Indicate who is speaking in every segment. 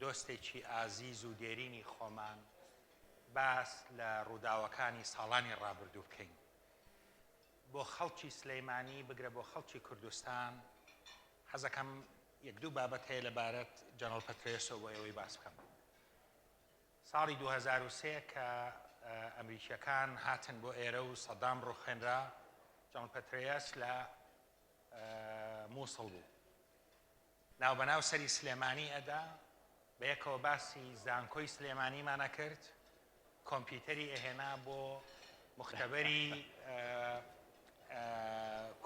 Speaker 1: دۆستێکی ئازیز و دێرینی خۆمان باس لە ڕووداوەکانی ساڵانی ڕابردوو بکەین بۆ خەڵکی سلەیمانی بگرە بۆ خەڵکی کوردستان. حەزەکەم یەک دوو بابەت هەیە لەبارەت جەنەڕڵ پەترێسەوە بۆ ئەوەی باس بکەم. ساڵی 2003 کە ئەمریکیەکان هاتن بۆ ئێرە و سەدام ڕوخێنرا، جەنەڕڵ پەترێس لە مووسڵ بوو. ناوبەناو سەری سلێمانی ئەدا بە یەکەوە باسی زانکۆی سلێمانیمانە کرد، کۆمپیوتەری ئەهێنا بۆ مختبەری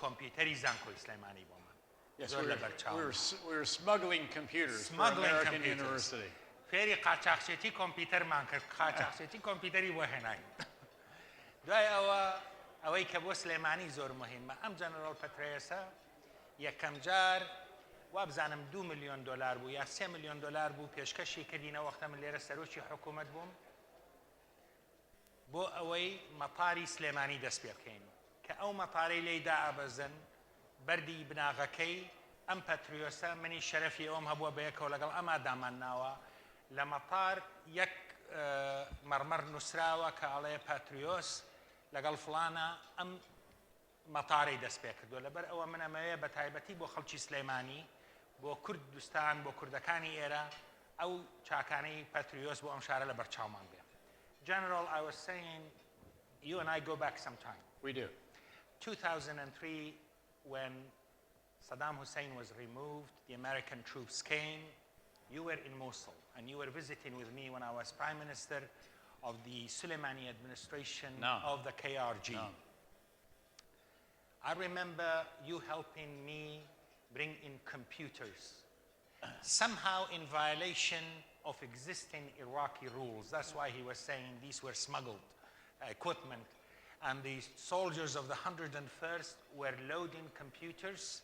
Speaker 1: کۆمپیوتەری زانکۆی سلێمانی بۆمان.
Speaker 2: Yes, we were smuggling computers from American University.
Speaker 1: فێری قاچاقچێتی کۆمپیوتەرمان کرد، قاچاقچێتی کۆمپیوتەری بۆ هێناین. دوای ئەوەی کە بۆ سلێمانی زۆر مهمە، ئەم جەنەڕڵ پەترێسە یەکەم جار وابزانم 2 ملیۆن دلار بوو یا 3 ملیۆن دلار بوو پێشکەشی کردینە وەختە من لێرە سەرۆکی حکوومەت بووم بۆ ئەوەی مەپاری سلێمانی دەست پێ بکەین کە ئەو مەپارەی لێیدا ئابەزن بەردی بناغەکەی ئەم پەتریۆسە منی شەرەفی ئەوم هەبووە بە یەکەوە لەگەڵ ئەما دامانناوە لە مەپار یەک مەرمەر نووسراوە کە ئەڵێ پەتریۆس لەگەڵ فڵانە ئەم مەتارەی دەست پێ کردووە. لەبەر ئەوە من ئەمەوێ بە تایبەتی بۆ خەڵکی سلەیمانی، بۆ کوردستان، بۆ کوردەکانی ئێرە ئەو چاکانەی پەتریۆس بۆ ئەم شارە لە بەرچاومان بێ. General, I was saying, you and I go back some time.
Speaker 2: We do.
Speaker 1: 2003, when Saddam Hussein was removed, the American troops came. You were in Mosul, and you were visiting with me when I was Prime Minister of the Sulaimani administration of the KRG.
Speaker 2: No.
Speaker 1: I remember you helping me bring in computers, somehow in violation of existing Iraqi rules. That's why he was saying these were smuggled equipment. And the soldiers of the 101st were loading computers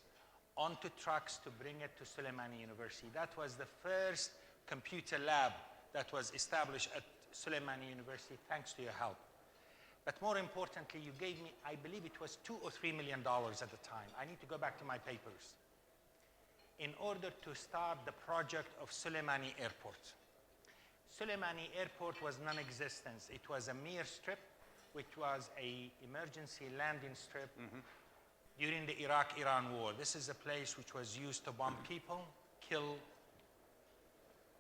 Speaker 1: onto trucks to bring it to Sulaimani University. That was the first computer lab that was established at Sulaimani University, thanks to your help. But more importantly, you gave me, I believe it was $2 or $3 million at the time. I need to go back to my papers. In order to start the project of Sulaimani Airport. Sulaimani Airport was non-existent. It was a mere strip, which was an emergency landing strip during the Iraq-Iran war. This is a place which was used to bomb people, kill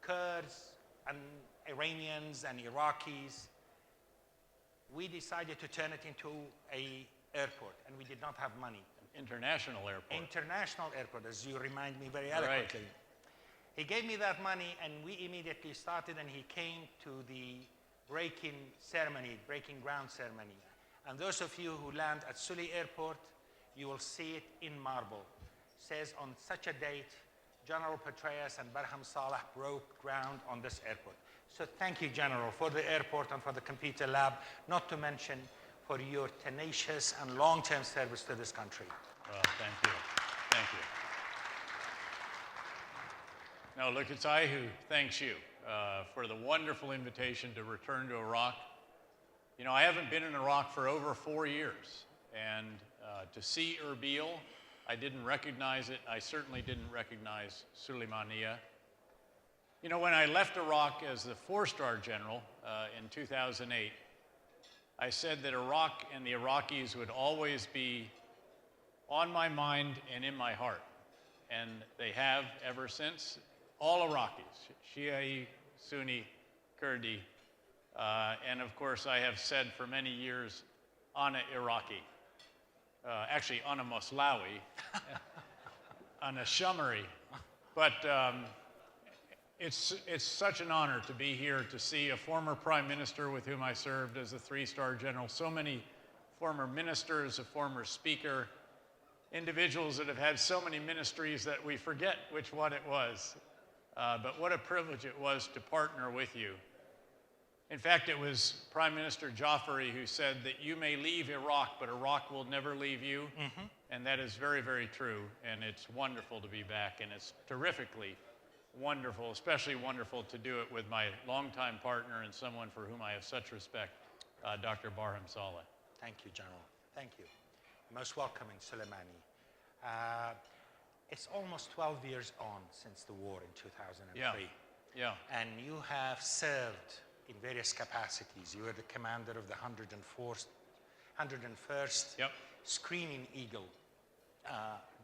Speaker 1: Kurds and Iranians and Iraqis. We decided to turn it into an airport, and we did not have money.
Speaker 2: International airport.
Speaker 1: International airport, as you remind me very eloquently. Right. He gave me that money, and we immediately started, and he came to the breaking ground ceremony. And those of you who land at Suli Airport, you will see it in marble. It says on such a date, General Petraeus and Barham Salih broke ground on this airport. So thank you, General, for the airport and for the computer lab, not to mention for your tenacious and long-term service to this country.
Speaker 2: Well, thank you. Thank you. No, look, it's I who thanks you for the wonderful invitation to return to Iraq. You know, I haven't been in Iraq for over 4 years, and to see Erbil, I didn't recognize it. I certainly didn't recognize Sulaymaniyah. You know, when I left Iraq as the 4-star general in 2008, I said that Iraq and the Iraqis would always be on my mind and in my heart. And they have ever since. All Iraqis, Shia, Sunni, Kurdi, and of course I have said for many years, Ana Iraqi. Actually, Ana Moslawi, Ana Shamari. But it's such an honor to be here to see a former prime minister with whom I served as a 3-star general, so many former ministers, a former speaker, individuals that have had so many ministries that we forget which one it was. But what a privilege it was to partner with you. In fact, it was Prime Minister Jafari who said that you may leave Iraq, but Iraq will never leave you. And that is very, very true. And it's wonderful to be back. And it's terrifically wonderful, especially wonderful to do it with my longtime partner and someone for whom I have such respect, Dr. Barham Salih.
Speaker 1: Thank you, General. Thank you. Most welcoming, Sulaimani. It's almost 12 years on since the war in 2003.
Speaker 2: Yeah. Yeah.
Speaker 1: And you have served in various capacities. You were the commander of the 101st
Speaker 2: Yep.
Speaker 1: Screaming Eagle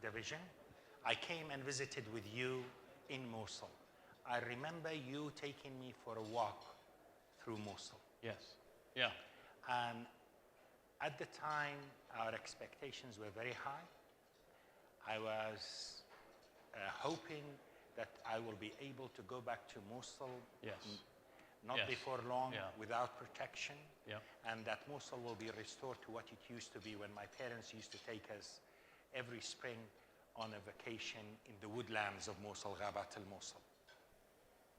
Speaker 1: Division. I came and visited with you in Mosul. I remember you taking me for a walk through Mosul.
Speaker 2: Yes. Yeah.
Speaker 1: And at the time, our expectations were very high. I was hoping that I will be able to go back to Mosul
Speaker 2: Yes.
Speaker 1: not
Speaker 2: Yes.
Speaker 1: before long
Speaker 2: Yeah.
Speaker 1: without protection,
Speaker 2: Yep.
Speaker 1: and that Mosul will be restored to what it used to be when my parents used to take us every spring on a vacation in the woodlands of Mosul, Ghabat al-Mosul.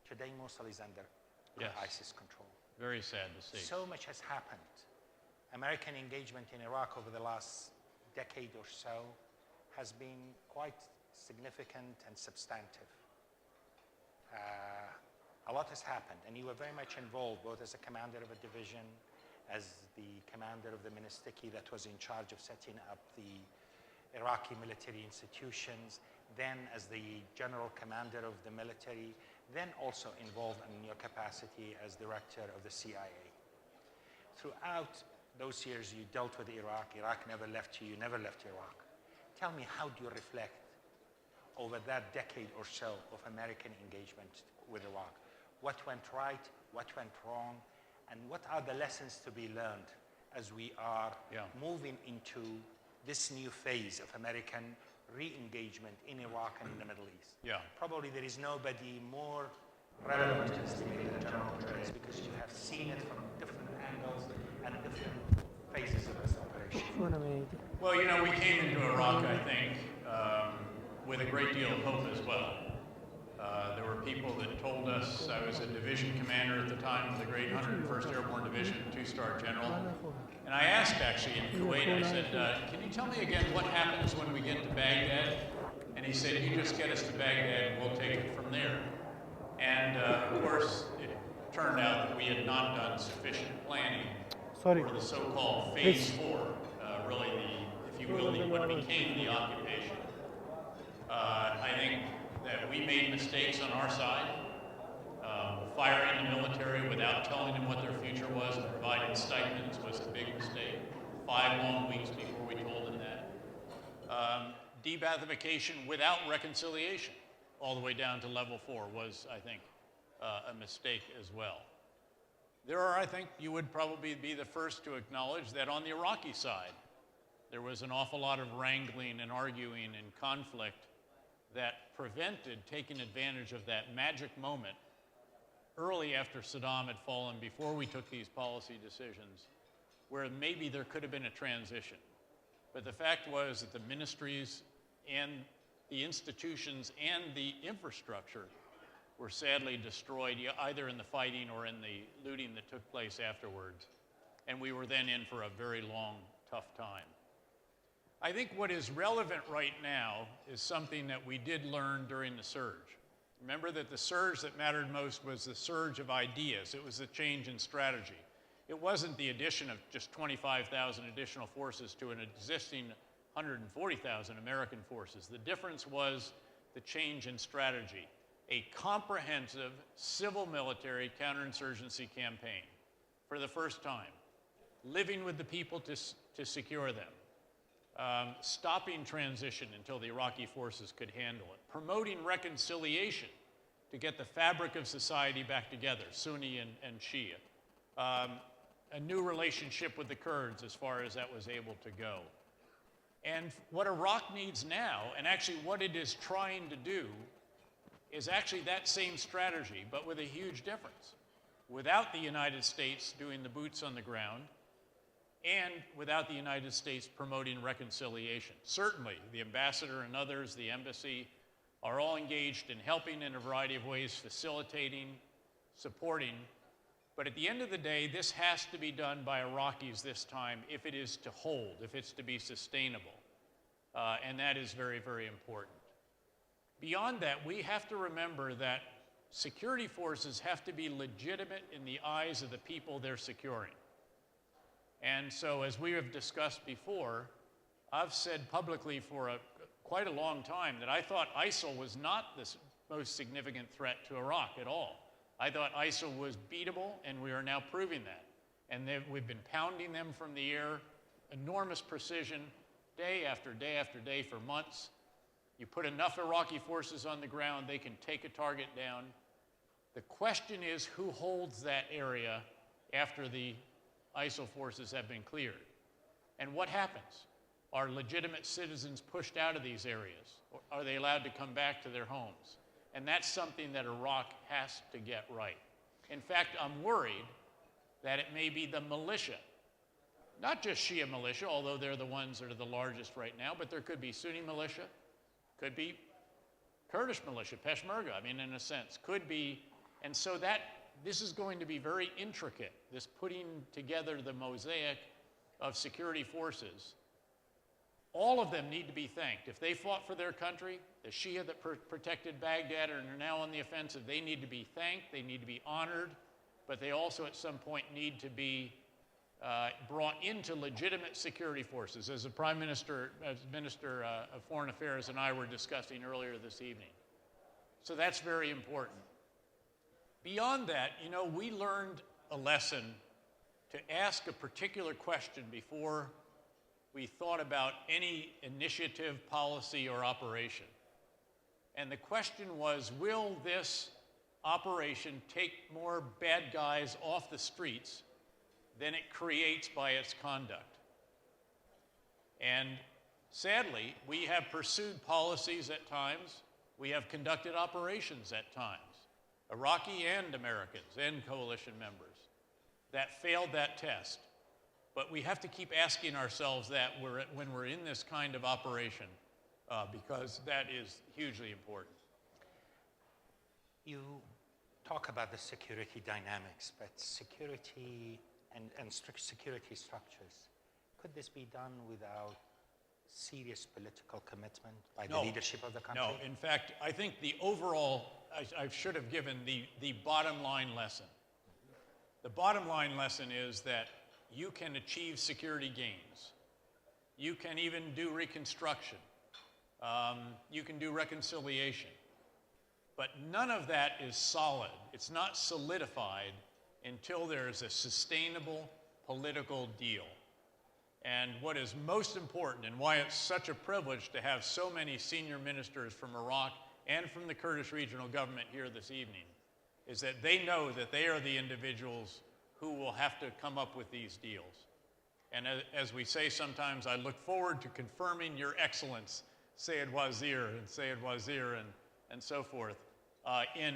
Speaker 1: Today, Mosul is under
Speaker 2: Yes.
Speaker 1: ISIS control.
Speaker 2: Very sad to see.
Speaker 1: So much has happened. American engagement in Iraq over the last decade or so has been quite significant and substantive. A lot has happened, and you were very much involved, both as a commander of a division, as the commander of the Ministiki that was in charge of setting up the Iraqi military institutions, then as the general commander of the military, then also involved in your capacity as director of the CIA. Throughout those years you dealt with Iraq. Iraq never left you, you never left Iraq. Tell me, how do you reflect over that decade or so of American engagement with Iraq? What went right, what went wrong, and what are the lessons to be learned as we are moving into this new phase of American re-engagement in Iraq and in the Middle East?
Speaker 2: Yeah.
Speaker 1: Probably there is nobody more relevant to this debate than General Petraeus, because you have seen it from different angles and different phases of this operation.
Speaker 2: Well, you know, we came into Iraq, I think, with a great deal of hope as well. There were people that told us, I was a division commander at the time of the great 101st Airborne Division, two-star general. And I asked, actually, in Kuwait, I said, can you tell me again what happens when we get to Baghdad? And he said, you just get us to Baghdad and we'll take it from there. And of course, it turned out that we had not done sufficient planning for the so-called Phase 4, really the, if you will, what became the occupation. I think that we made mistakes on our side. Firing the military without telling them what their future was and providing stipends was a big mistake. 5 long weeks before we told them that. Debathification without reconciliation, all the way down to level 4, was, I think, a mistake as well. There are, I think, you would probably be the first to acknowledge that on the Iraqi side, there was an awful lot of wrangling and arguing and conflict that prevented taking advantage of that magic moment early after Saddam had fallen, before we took these policy decisions, where maybe there could have been a transition. But the fact was that the ministries and the institutions and the infrastructure were sadly destroyed, either in the fighting or in the looting that took place afterwards. And we were then in for a very long, tough time. I think what is relevant right now is something that we did learn during the surge. Remember that the surge that mattered most was the surge of ideas. It was the change in strategy. It wasn't the addition of just 25,000 additional forces to an existing 140,000 American forces. The difference was the change in strategy. A comprehensive civil military counterinsurgency campaign for the first time. Living with the people to secure them. Stopping transition until the Iraqi forces could handle it. Promoting reconciliation to get the fabric of society back together, Sunni and Shia. A new relationship with the Kurds as far as that was able to go. And what Iraq needs now, and actually what it is trying to do, is actually that same strategy, but with a huge difference. Without the United States doing the boots on the ground, and without the United States promoting reconciliation. Certainly, the ambassador and others, the embassy, are all engaged in helping in a variety of ways, facilitating, supporting. But at the end of the day, this has to be done by Iraqis this time if it is to hold, if it's to be sustainable. And that is very, very important. Beyond that, we have to remember that security forces have to be legitimate in the eyes of the people they're securing. And so, as we have discussed before, I've said publicly for quite a long time that I thought ISIL was not the most significant threat to Iraq at all. I thought ISIL was beatable, and we are now proving that. And we've been pounding them from the air, enormous precision, day after day after day for months. You put enough Iraqi forces on the ground, they can take a target down. The question is, who holds that area after the ISIL forces have been cleared? And what happens? Are legitimate citizens pushed out of these areas? Or are they allowed to come back to their homes? And that's something that Iraq has to get right. In fact, I'm worried that it may be the militia, not just Shia militia, although they're the ones that are the largest right now, but there could be Sunni militia, could be Kurdish militia, Peshmerga, I mean, in a sense, could be. And so this is going to be very intricate, this putting together the mosaic of security forces. All of them need to be thanked. If they fought for their country, the Shia that protected Baghdad and are now on the offensive, they need to be thanked, they need to be honored, but they also at some point need to be brought into legitimate security forces, as the Prime Minister, as Minister of Foreign Affairs and I were discussing earlier this evening. So that's very important. Beyond that, you know, we learned a lesson to ask a particular question before we thought about any initiative, policy, or operation. And the question was, will this operation take more bad guys off the streets than it creates by its conduct? And sadly, we have pursued policies at times. We have conducted operations at times, Iraqi and Americans and coalition members, that failed that test. But we have to keep asking ourselves that when we're in this kind of operation, because that is hugely important.
Speaker 1: You talk about the security dynamics, but security and strict security structures, could this be done without serious political commitment by the leadership of the country?
Speaker 2: No, in fact, I think the overall, I should have given the bottom line lesson. The bottom line lesson is that you can achieve security gains. You can even do reconstruction. You can do reconciliation. But none of that is solid. It's not solidified until there's a sustainable political deal. And what is most important, and why it's such a privilege to have so many senior ministers from Iraq and from the Kurdish regional government here this evening, is that they know that they are the individuals who will have to come up with these deals. And as we say sometimes, I look forward to confirming your excellence, Sayyid Wazir and Sayyid Wazir and so forth, in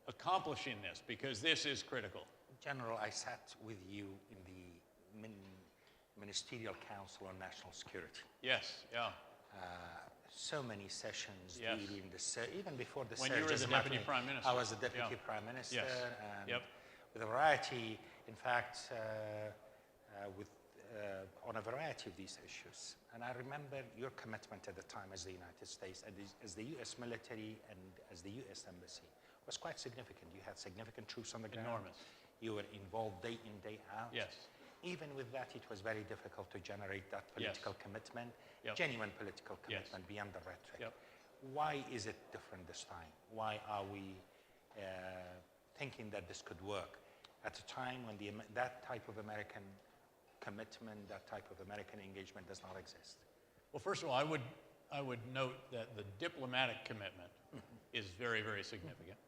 Speaker 2: accomplishing this, because this is critical.
Speaker 1: General, I sat with you in the Ministerial Council on National Security.
Speaker 2: Yes, yeah.
Speaker 1: So many sessions
Speaker 2: Yes.
Speaker 1: dealing this, even before the
Speaker 2: When you were the Deputy Prime Minister.
Speaker 1: I was the Deputy
Speaker 2: Yeah.
Speaker 1: Prime Minister,
Speaker 2: Yes.
Speaker 1: and
Speaker 2: Yep.
Speaker 1: with a variety, in fact, on a variety of these issues. And I remember your commitment at the time as the United States, as the US military and as the US Embassy was quite significant. You had significant troops on the ground.
Speaker 2: Enormous.
Speaker 1: You were involved day in, day out.
Speaker 2: Yes.
Speaker 1: Even with that, it was very difficult to generate that political commitment,
Speaker 2: Yep.
Speaker 1: genuine political
Speaker 2: Yes.
Speaker 1: commitment beyond the rhetoric.
Speaker 2: Yep.
Speaker 1: Why is it different this time? Why are we thinking that this could work at a time when that type of American commitment, that type of American engagement does not exist?
Speaker 2: Well, first of all, I would note that the diplomatic commitment is very, very significant.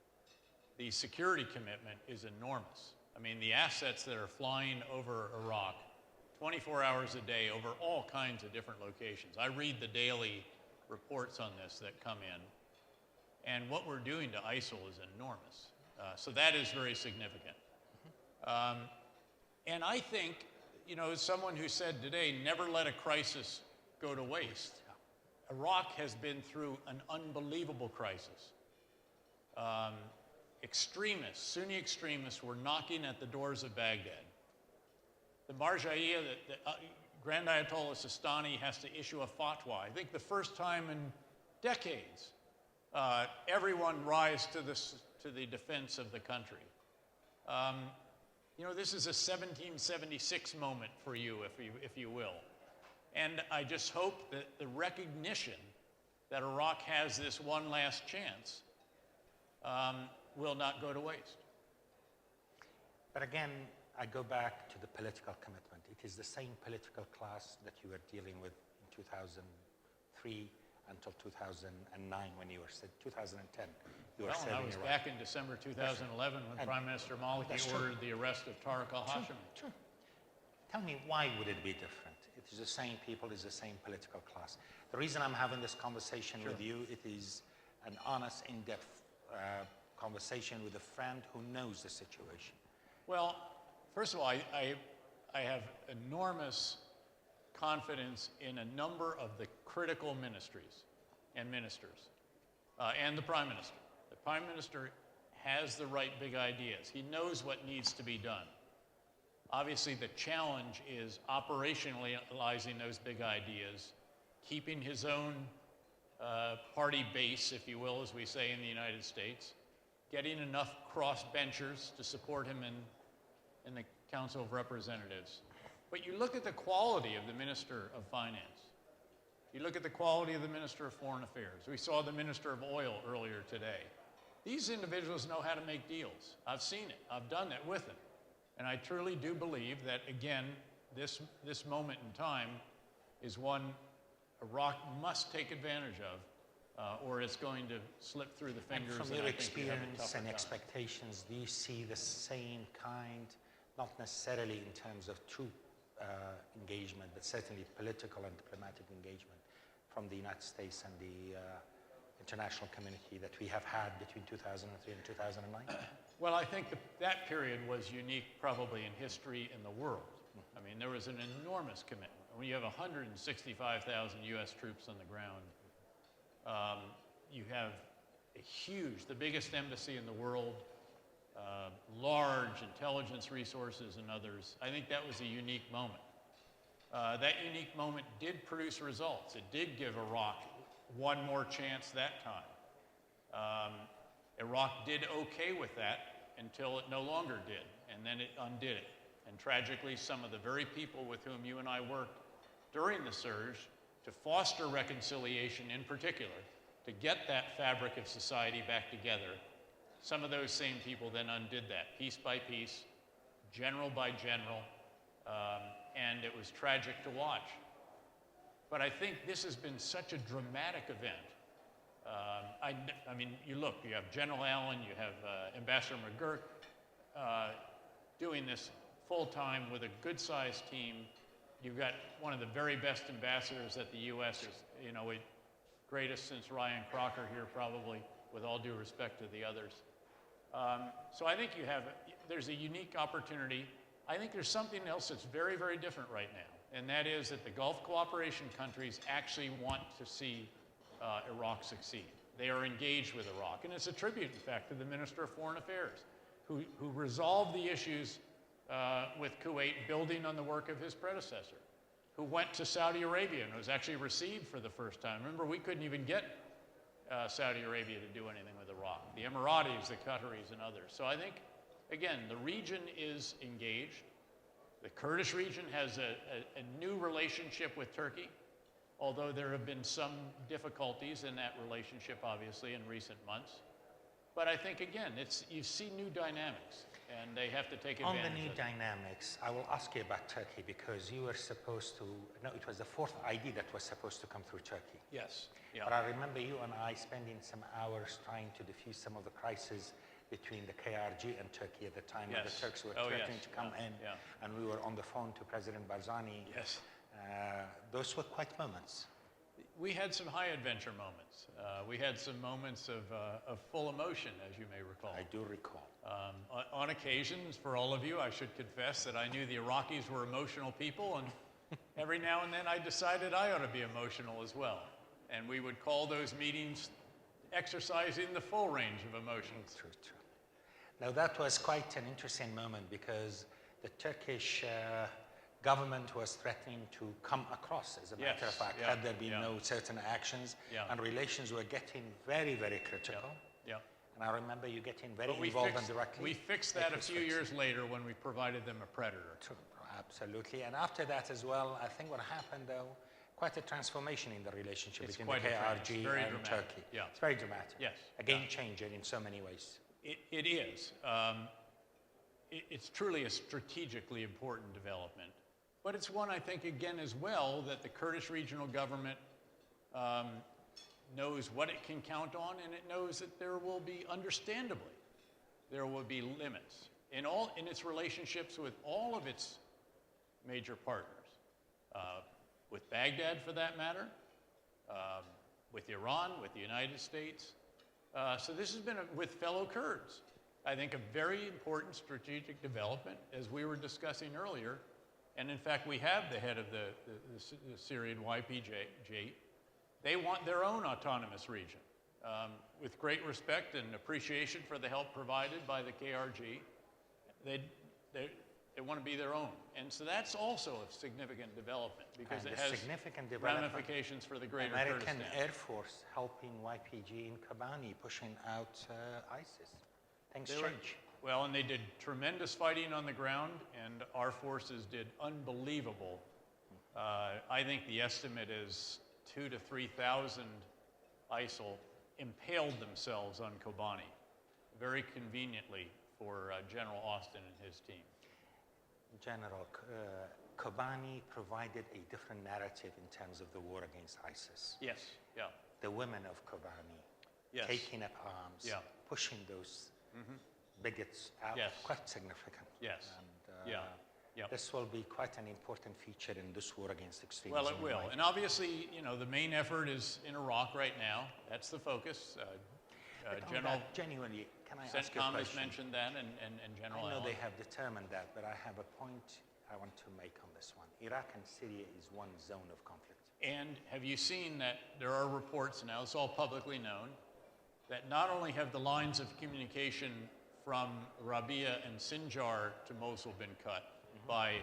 Speaker 2: The security commitment is enormous. I mean, the assets that are flying over Iraq 24 hours a day over all kinds of different locations. I read the daily reports on this that come in, and what we're doing to ISIL is enormous. So that is very significant. And I think, you know, as someone who said today, never let a crisis go to waste. Iraq has been through an unbelievable crisis. Extremists, Sunni extremists, were knocking at the doors of Baghdad. The Marja'iyya, the Grand Ayatollah Sistani, has to issue a fatwa. I think the first time in decades, everyone rise to the defense of the country. You know, this is a 1776 moment for you, if you will. And I just hope that the recognition that Iraq has this one last chance will not go to waste.
Speaker 1: But again, I go back to the political commitment. It is the same political class that you were dealing with in 2003 until 2009 when you were 2010. You were
Speaker 2: Well, and I was back in December 2011 when Prime Minister Maliki ordered the arrest of Tariq al-Hashimi.
Speaker 1: True. Tell me, why would it be different? It is the same people, it's the same political class. The reason I'm having this conversation with you, it is an honest, in-depth conversation with a friend who knows the situation.
Speaker 2: Well, first of all, I have enormous confidence in a number of the critical ministries and ministers, and the Prime Minister. The Prime Minister has the right big ideas. He knows what needs to be done. Obviously, the challenge is operationalizing those big ideas, keeping his own party base, if you will, as we say in the United States, getting enough crossbenchers to support him in the Council of Representatives. But you look at the quality of the Minister of Finance. You look at the quality of the Minister of Foreign Affairs. We saw the Minister of Oil earlier today. These individuals know how to make deals. I've seen it. I've done it with them. And I truly do believe that, again, this moment in time is one Iraq must take advantage of, or it's going to slip through the fingers.
Speaker 1: And from your experience and expectations, do you see the same kind, not necessarily in terms of troop engagement, but certainly political and diplomatic engagement from the United States and the international community that we have had between 2003 and 2009?
Speaker 2: Well, I think that period was unique probably in history in the world. I mean, there was an enormous commitment. When you have 165,000 U.S. troops on the ground, you have a huge, the biggest embassy in the world, large intelligence resources and others. I think that was a unique moment. That unique moment did produce results. It did give Iraq one more chance that time. Iraq did okay with that until it no longer did, and then it undid it. And tragically, some of the very people with whom you and I worked during the surge to foster reconciliation in particular, to get that fabric of society back together, some of those same people then undid that, piece by piece, general by general, and it was tragic to watch. But I think this has been such a dramatic event. I mean, you look, you have General Allen, you have Ambassador McGurk doing this full-time with a good-sized team. You've got one of the very best ambassadors that the U.S. is, you know, greatest since Ryan Crocker here, probably, with all due respect to the others. So I think there's a unique opportunity. I think there's something else that's very, very different right now, and that is that the Gulf cooperation countries actually want to see Iraq succeed. They are engaged with Iraq, and it's a tribute, in fact, to the Minister of Foreign Affairs, who resolved the issues with Kuwait, building on the work of his predecessor, who went to Saudi Arabia and was actually received for the first time. Remember, we couldn't even get Saudi Arabia to do anything with Iraq, the Emiratis, the Qataris, and others. So I think, again, the region is engaged. The Kurdish region has a new relationship with Turkey, although there have been some difficulties in that relationship, obviously, in recent months. But I think, again, you see new dynamics, and they have to take advantage of it.
Speaker 1: On the new dynamics, I will ask you about Turkey, because you were supposed to, no, it was the fourth ID that was supposed to come through Turkey.
Speaker 2: Yes. Yeah.
Speaker 1: But I remember you and I spending some hours trying to diffuse some of the crisis between the KRG and Turkey at the time, when the Turks were threatening to come in, and we were on the phone to President Barzani.
Speaker 2: Yes.
Speaker 1: Those were quite moments.
Speaker 2: We had some high adventure moments. We had some moments of full emotion, as you may recall.
Speaker 1: I do recall.
Speaker 2: On occasions, for all of you, I should confess that I knew the Iraqis were emotional people, and every now and then I decided I ought to be emotional as well. And we would call those meetings exercising the full range of emotions.
Speaker 1: True, true. Now that was quite an interesting moment, because the Turkish government was threatening to come across, as a matter of fact, had there been no certain actions, and relations were getting very, very critical.
Speaker 2: Yeah.
Speaker 1: And I remember you getting very involved and directly.
Speaker 2: We fixed that a few years later when we provided them a predator.
Speaker 1: True, absolutely. And after that as well, I think what happened though, quite a transformation in the relationship
Speaker 2: It's
Speaker 1: between the
Speaker 2: quite a trend.
Speaker 1: KRG
Speaker 2: It's very
Speaker 1: and
Speaker 2: dramatic.
Speaker 1: Turkey.
Speaker 2: Yeah.
Speaker 1: It's very dramatic.
Speaker 2: Yes.
Speaker 1: A game changer in so many ways.
Speaker 2: It is. It's truly a strategically important development. But it's one, I think, again, as well, that the Kurdish regional government knows what it can count on, and it knows that there will be, understandably, there will be limits in its relationships with all of its major partners, with Baghdad, for that matter, with Iran, with the United States. So this has been, with fellow Kurds, I think, a very important strategic development, as we were discussing earlier. And in fact, we have the head of the Syrian YPG. They want their own autonomous region. With great respect and appreciation for the help provided by the KRG, they want to be their own. And so that's also a significant development, because
Speaker 1: And
Speaker 2: it
Speaker 1: the
Speaker 2: has
Speaker 1: significant development,
Speaker 2: ramifications for the greater
Speaker 1: American
Speaker 2: Kurdistan.
Speaker 1: Air Force helping YPG in Kobani, pushing out ISIS. Things change.
Speaker 2: Well, and they did tremendous fighting on the ground, and our forces did unbelievable. I think the estimate is 2,000 to 3,000 ISIL impaled themselves on Kobani, very conveniently for General Austin and his team.
Speaker 1: General, Kobani provided a different narrative in terms of the war against ISIS.
Speaker 2: Yes, yeah.
Speaker 1: The women of Kobani
Speaker 2: Yes.
Speaker 1: taking up arms,
Speaker 2: Yeah.
Speaker 1: pushing those bigots out,
Speaker 2: Yes.
Speaker 1: quite significant.
Speaker 2: Yes.
Speaker 1: And
Speaker 2: Yeah. Yeah.
Speaker 1: this will be quite an important feature in this war against extremism.
Speaker 2: Well, it will. And obviously, you know, the main effort is in Iraq right now. That's the focus. General
Speaker 1: Genuinely, can I ask you a
Speaker 2: CENTCOM has
Speaker 1: question?
Speaker 2: mentioned that, and General
Speaker 1: I know
Speaker 2: Allen.
Speaker 1: they have determined that, but I have a point I want to make on this one. Iraq and Syria is one zone of conflict.
Speaker 2: And have you seen that there are reports now, it's all publicly known, that not only have the lines of communication from Rabia and Sinjar to Mosul been cut by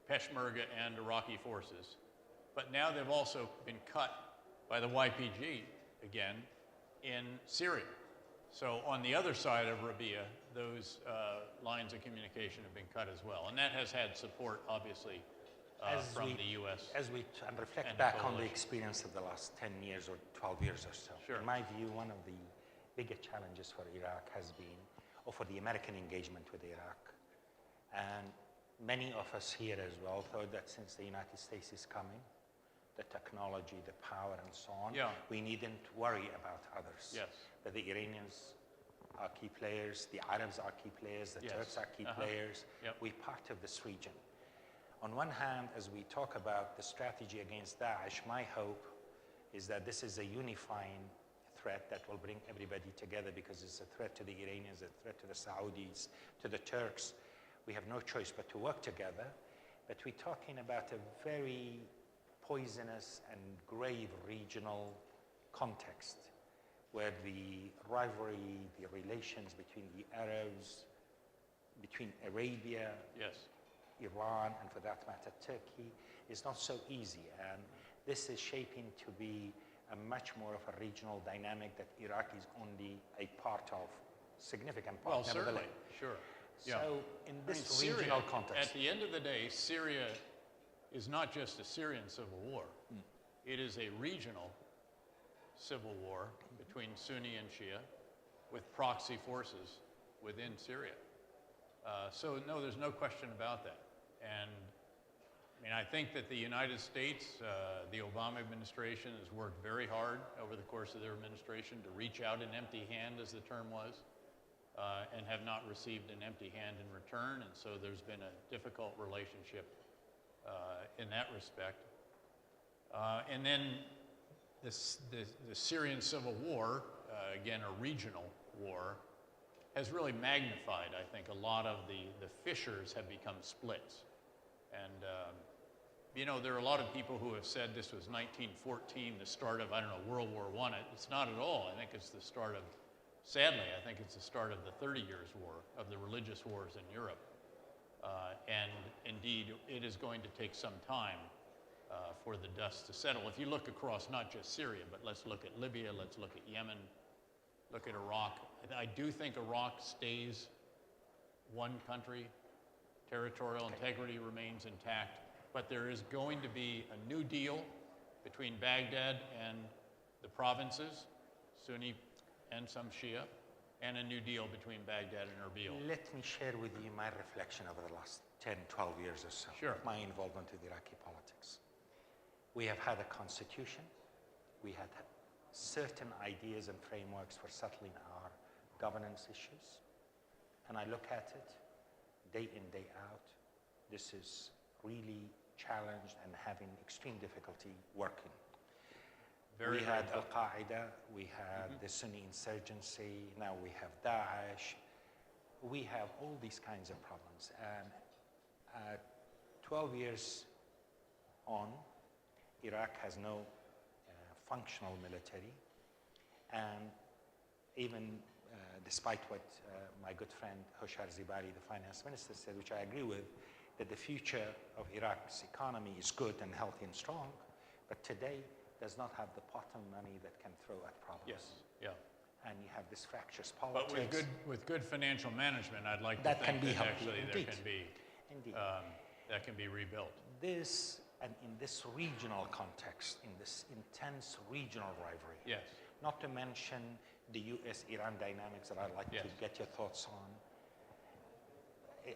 Speaker 2: Peshmerga and Iraqi forces, but now they've also been cut by the YPG again in Syria. So on the other side of Rabia, those lines of communication have been cut as well. And that has had support, obviously, from the U.S.
Speaker 1: As we reflect
Speaker 2: and
Speaker 1: back on the
Speaker 2: coalition.
Speaker 1: experience of the last 10 years or 12 years or so,
Speaker 2: Sure.
Speaker 1: in my view, one of the bigger challenges for Iraq has been, or for the American engagement with Iraq, and many of us here as well thought that since the United States is coming, the technology, the power, and so on,
Speaker 2: Yeah.
Speaker 1: we needn't worry about others.
Speaker 2: Yes.
Speaker 1: That the Iranians are key players, the Arabs are key players, the
Speaker 2: Yes.
Speaker 1: Turks are key players.
Speaker 2: Yep.
Speaker 1: We're part of this region. On one hand, as we talk about the strategy against Daesh, my hope is that this is a unifying threat that will bring everybody together, because it's a threat to the Iranians, a threat to the Saudis, to the Turks. We have no choice but to work together. But we're talking about a very poisonous and grave regional context, where the rivalry, the relations between the Arabs, between Arabia,
Speaker 2: Yes.
Speaker 1: Iran, and for that matter, Turkey, is not so easy. And this is shaping to be a much more of a regional dynamic that Iraq is only a part of, significant part,
Speaker 2: Well, certainly,
Speaker 1: nevertheless.
Speaker 2: sure. Yeah.
Speaker 1: So in this
Speaker 2: Syria,
Speaker 1: regional context,
Speaker 2: at the end of the day, Syria is not just a Syrian civil war. It is a regional civil war between Sunni and Shia, with proxy forces within Syria. So no, there's no question about that. And I mean, I think that the United States, the Obama administration, has worked very hard over the course of their administration to reach out an empty hand, as the term was, and have not received an empty hand in return. And so there's been a difficult relationship in that respect. And then the Syrian civil war, again, a regional war, has really magnified, I think, a lot of the fissures have become splits. And, you know, there are a lot of people who have said this was 1914, the start of, I don't know, World War I. It's not at all. I think it's the start of, sadly, I think it's the start of the 30 Years' War, of the religious wars in Europe. And indeed, it is going to take some time for the dust to settle. If you look across not just Syria, but let's look at Libya, let's look at Yemen, look at Iraq. I do think Iraq stays one country. Territorial integrity remains intact. but there is going to be a new deal between Baghdad and the provinces, Sunni and some Shia, and a new deal between Baghdad and Erbil.
Speaker 1: Let me share with you my reflection over the last 10, 12 years or so,
Speaker 2: Sure.
Speaker 1: my involvement with Iraqi politics. We have had a constitution. We had certain ideas and frameworks for settling our governance issues. And I look at it day in, day out. This is really challenged and having extreme difficulty working.
Speaker 2: Very,
Speaker 1: we
Speaker 2: very
Speaker 1: had
Speaker 2: tough.
Speaker 1: Al-Qaeda, we had the Sunni insurgency, now we have Daesh. We have all these kinds of problems. And 12 years on, Iraq has no functional military. And even despite what my good friend Hoshar Zibari, the finance minister, said, which I agree with, that the future of Iraq's economy is good and healthy and strong, but today does not have the pot of money that can throw at problems.
Speaker 2: Yes, yeah.
Speaker 1: And you have this fractious politics.
Speaker 2: But with good financial management, I'd like to
Speaker 1: that
Speaker 2: think
Speaker 1: can be
Speaker 2: that
Speaker 1: healthy,
Speaker 2: actually
Speaker 1: indeed.
Speaker 2: Indeed. That can be rebuilt.
Speaker 1: This, and in this regional context, in this intense regional rivalry,
Speaker 2: Yes.
Speaker 1: not to mention the US-Iran dynamics that I'd like
Speaker 2: Yes.
Speaker 1: to get your thoughts on,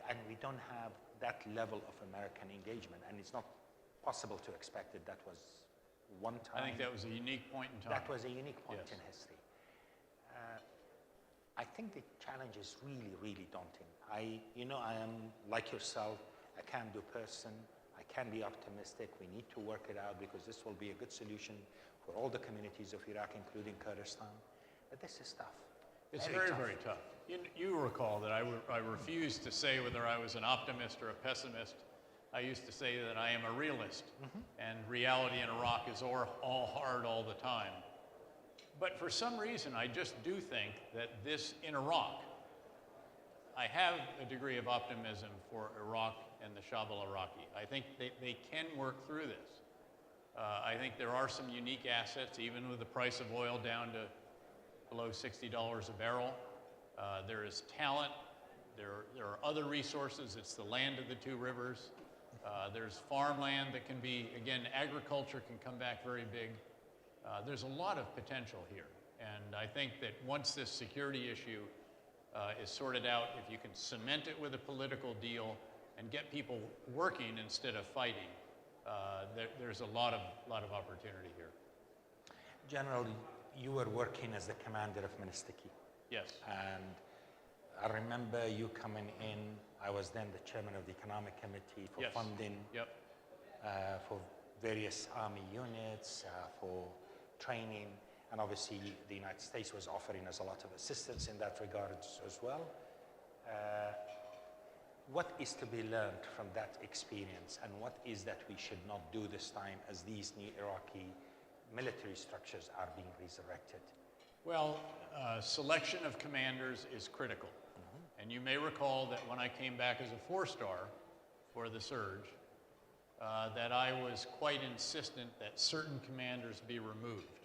Speaker 1: and we don't have that level of American engagement, and it's not possible to expect that that was one time.
Speaker 2: I think that was a unique point in time.
Speaker 1: That was a unique point
Speaker 2: Yes.
Speaker 1: in history. I think the challenge is really, really daunting. I am, like yourself, a can-do person. I can be optimistic. We need to work it out because this will be a good solution for all the communities of Iraq, including Kurdistan. But this is tough.
Speaker 2: It's very, very tough. You recall that I refused to say whether I was an optimist or a pessimist. I used to say that I am a realist, and reality in Iraq is all hard all the time. But for some reason, I just do think that this, in Iraq, I have a degree of optimism for Iraq and the Shab al-Iraqi. I think they can work through this. I think there are some unique assets, even with the price of oil down to below $60 a barrel. There is talent. There are other resources. It's the land of the two rivers. There's farmland that can be, again, agriculture can come back very big. There's a lot of potential here. And I think that once this security issue is sorted out, if you can cement it with a political deal and get people working instead of fighting, there's a lot of opportunity here.
Speaker 1: General, you were working as the commander of Ministiki.
Speaker 2: Yes.
Speaker 1: And I remember you coming in. I was then the chairman of the Economic Committee for
Speaker 2: Yes.
Speaker 1: funding,
Speaker 2: Yep.
Speaker 1: for various army units, for training. And obviously, the United States was offering us a lot of assistance in that regard as well. What is to be learned from that experience, and what is that we should not do this time as these new Iraqi military structures are being resurrected?
Speaker 2: Well, selection of commanders is critical. And you may recall that when I came back as a 4-star for the surge, that I was quite insistent that certain commanders be removed.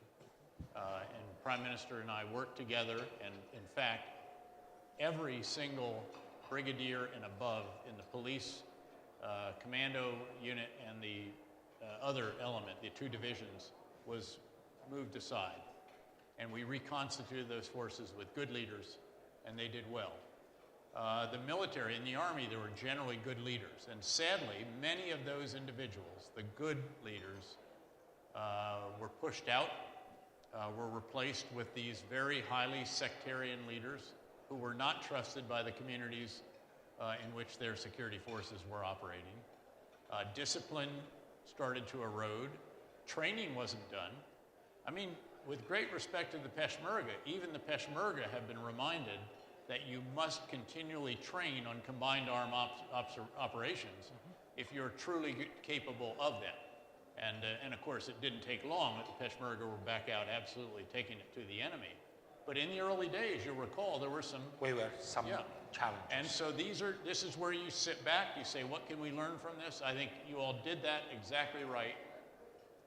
Speaker 2: And Prime Minister and I worked together, and in fact, every single brigadier and above in the police commando unit and the other element, the 2 divisions, was moved aside. And we reconstituted those forces with good leaders, and they did well. The military, in the Army, there were generally good leaders. And sadly, many of those individuals, the good leaders, were pushed out, were replaced with these very highly sectarian leaders who were not trusted by the communities in which their security forces were operating. Discipline started to erode. Training wasn't done. I mean, with great respect to the Peshmerga, even the Peshmerga have been reminded that you must continually train on combined arm operations if you're truly capable of that. And of course, it didn't take long that the Peshmerga were back out absolutely taking it to the enemy. But in the early days, you'll recall, there were some
Speaker 1: challenges.
Speaker 2: And so this is where you sit back, you say, what can we learn from this? I think you all did that exactly right.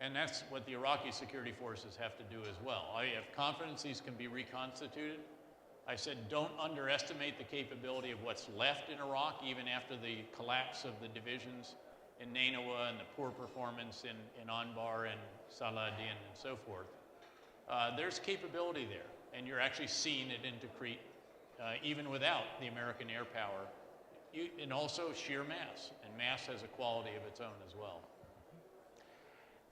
Speaker 2: And that's what the Iraqi security forces have to do as well. I have confidence these can be reconstituted. I said, don't underestimate the capability of what's left in Iraq, even after the collapse of the divisions in Nainawa and the poor performance in Anbar and Saladin and so forth. There's capability there, and you're actually seeing it in Tikrit, even without the American air power, and also sheer mass, and mass has a quality of its own as well.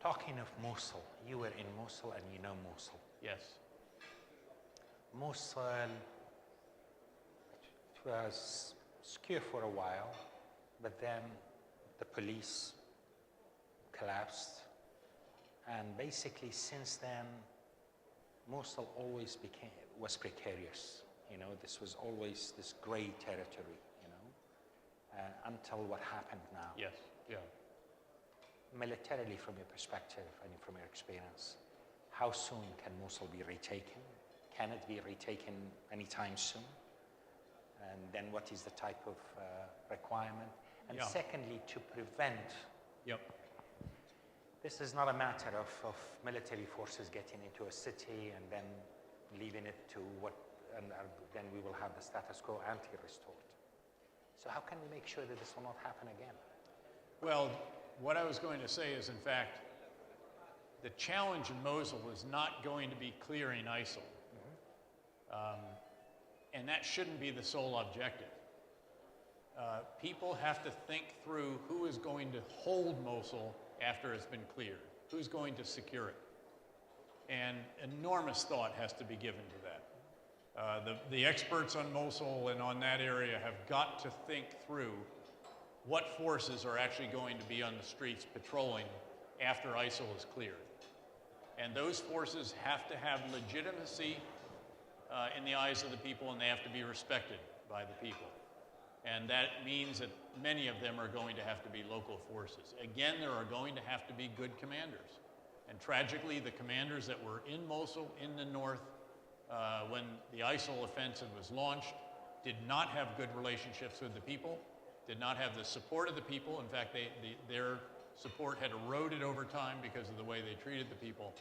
Speaker 1: Talking of Mosul, you were in Mosul and you know Mosul.
Speaker 2: Yes.
Speaker 1: Mosul, it was secure for a while, but then the police collapsed, and basically since then, Mosul always was precarious. You know, this was always this gray territory, you know, until what happened now.
Speaker 2: Yes, yeah.
Speaker 1: Militarily, from your perspective and from your experience, how soon can Mosul be retaken? Can it be retaken anytime soon? And then what is the type of requirement? And
Speaker 2: yeah.
Speaker 1: Secondly, to prevent,
Speaker 2: yep.
Speaker 1: This is not a matter of military forces getting into a city and then leaving it to then we will have the status quo restored. So how can we make sure that this will not happen again?
Speaker 2: Well, what I was going to say is, in fact, the challenge in Mosul is not going to be clearing ISIL. And that shouldn't be the sole objective. People have to think through who is going to hold Mosul after it's been cleared, who's going to secure it. And enormous thought has to be given to that. The experts on Mosul and on that area have got to think through what forces are actually going to be on the streets patrolling after ISIL is cleared. And those forces have to have legitimacy in the eyes of the people, and they have to be respected by the people. And that means that many of them are going to have to be local forces. Again, there are going to have to be good commanders. And tragically, the commanders that were in Mosul, in the north, when the ISIL offensive was launched, did not have good relationships with the people, did not have the support of the people. In fact, their support had eroded over time because of the way they treated the people.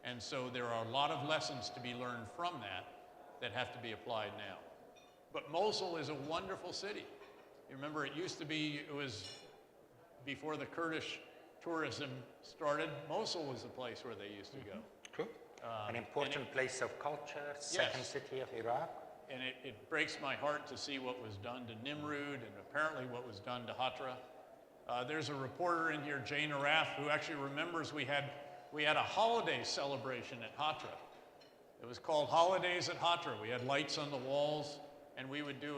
Speaker 2: And so there are a lot of lessons to be learned from that have to be applied now. But Mosul is a wonderful city. You remember, it used to be, it was before the Kurdish tourism started, Mosul was the place where they used to go.
Speaker 1: True. An important place of culture, second city of Iraq.
Speaker 2: And it breaks my heart to see what was done to Nimrud and apparently what was done to Hatra. There's a reporter in here, Jane Araf, who actually remembers we had a holiday celebration at Hatra. It was called Holidays at Hatra. We had lights on the walls, and we would do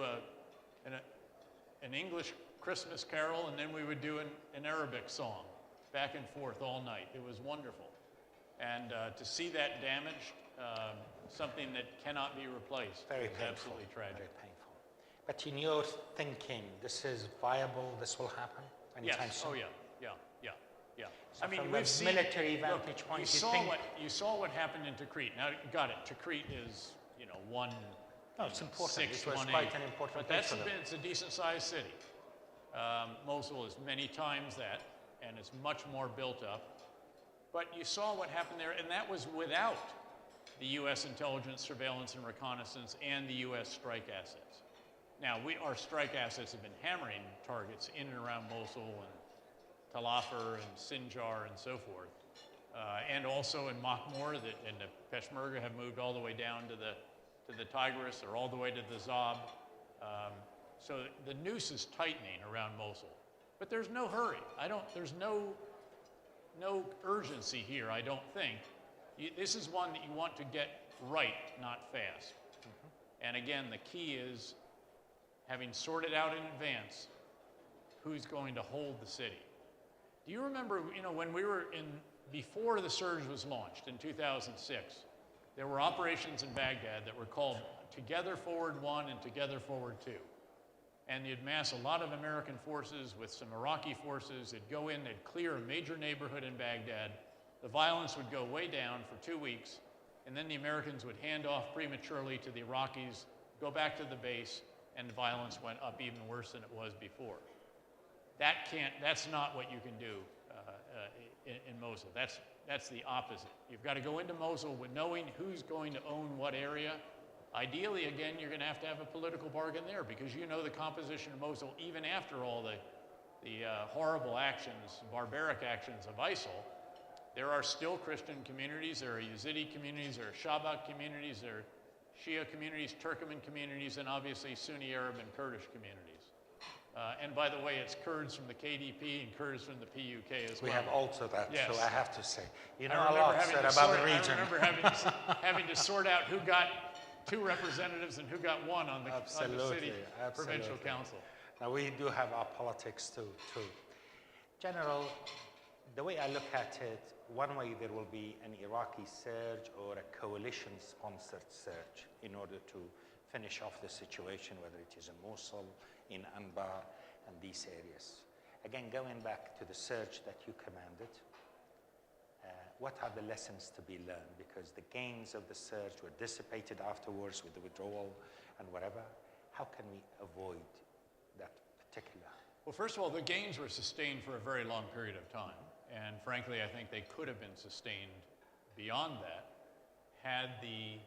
Speaker 2: an English Christmas carol, and then we would do an Arabic song, back and forth all night. It was wonderful. And to see that damaged, something that cannot be replaced, is absolutely tragic.
Speaker 1: Very painful. But in your thinking, this is viable, this will happen anytime soon?
Speaker 2: Oh yeah.
Speaker 1: So I mean, from a military vantage point,
Speaker 2: you saw what happened in Tikrit. Now, got it. Tikrit is, one.
Speaker 1: No, it's important.
Speaker 2: Six,
Speaker 1: it was
Speaker 2: 1,
Speaker 1: quite
Speaker 2: 8.
Speaker 1: an important
Speaker 2: But
Speaker 1: place for them.
Speaker 2: it's a decent-sized city. Mosul is many times that, and it's much more built up. But you saw what happened there, and that was without the U.S. intelligence, surveillance, and reconnaissance, and the U.S. strike assets. Now, our strike assets have been hammering targets in and around Mosul and Tal Afar and Sinjar and so forth. And also in Makhmur, and the Peshmerga have moved all the way down to the Tigris, or all the way to the Zab. So the noose is tightening around Mosul. But there's no hurry. There's no urgency here, I don't think. This is one that you want to get right, not fast. And again, the key is having sorted out in advance who's going to hold the city. Do you remember, when we were before the surge was launched in 2006, there were operations in Baghdad that were called Together Forward 1 and Together Forward 2. And you'd mass a lot of American forces with some Iraqi forces. They'd go in, they'd clear a major neighborhood in Baghdad. The violence would go way down for 2 weeks, and then the Americans would hand off prematurely to the Iraqis, go back to the base, and the violence went up even worse than it was before. That's not what you can do in Mosul. That's the opposite. You've got to go into Mosul with knowing who's going to own what area. Ideally, again, you're going to have a political bargain there, because you know the composition of Mosul even after all the horrible actions, barbaric actions of ISIL, there are still Christian communities, there are Yazidi communities, there are Shabak communities, there are Shia communities, Turkmen communities, and obviously Sunni Arab and Kurdish communities. And by the way, it's Kurds from the KDP and Kurds from the PUK as well.
Speaker 1: We have also that,
Speaker 2: Yes.
Speaker 1: so I have to say. You know
Speaker 2: I
Speaker 1: a
Speaker 2: remember
Speaker 1: lot
Speaker 2: having
Speaker 1: said
Speaker 2: to
Speaker 1: about
Speaker 2: sort-
Speaker 1: the region.
Speaker 2: I remember having to sort out who got 2 representatives and who got 1 on the city provincial
Speaker 1: Absolutely.
Speaker 2: council.
Speaker 1: Now, we do have our politics too. General, the way I look at it, one way there will be an Iraqi surge or a coalition-sponsored surge in order to finish off the situation, whether it is in Mosul, in Anbar, and these areas. Again, going back to the surge that you commanded, what are the lessons to be learned? Because the gains of the surge were dissipated afterwards with the withdrawal and whatever. How can we avoid that particular?
Speaker 2: Well, first of all, the gains were sustained for a very long period of time. And frankly, I think they could have been sustained beyond that had the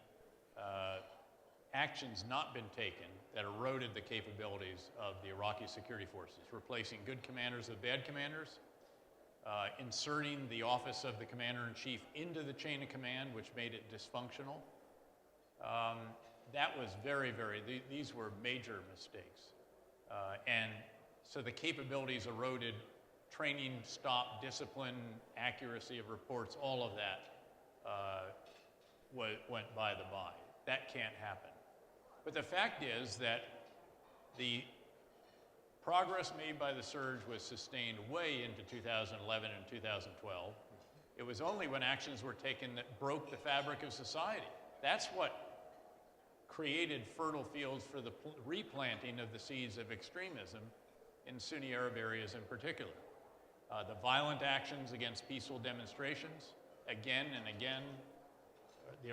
Speaker 2: actions not been taken that eroded the capabilities of the Iraqi security forces, replacing good commanders with bad commanders, inserting the office of the commander-in-chief into the chain of command, which made it dysfunctional. That was these were major mistakes. And so the capabilities eroded, training stopped, discipline, accuracy of reports, all of that went by the by. That can't happen. But the fact is that the progress made by the surge was sustained way into 2011 and 2012. It was only when actions were taken that broke the fabric of society. That's what created fertile fields for the replanting of the seeds of extremism in Sunni Arab areas in particular. The violent actions against peaceful demonstrations, again and again, the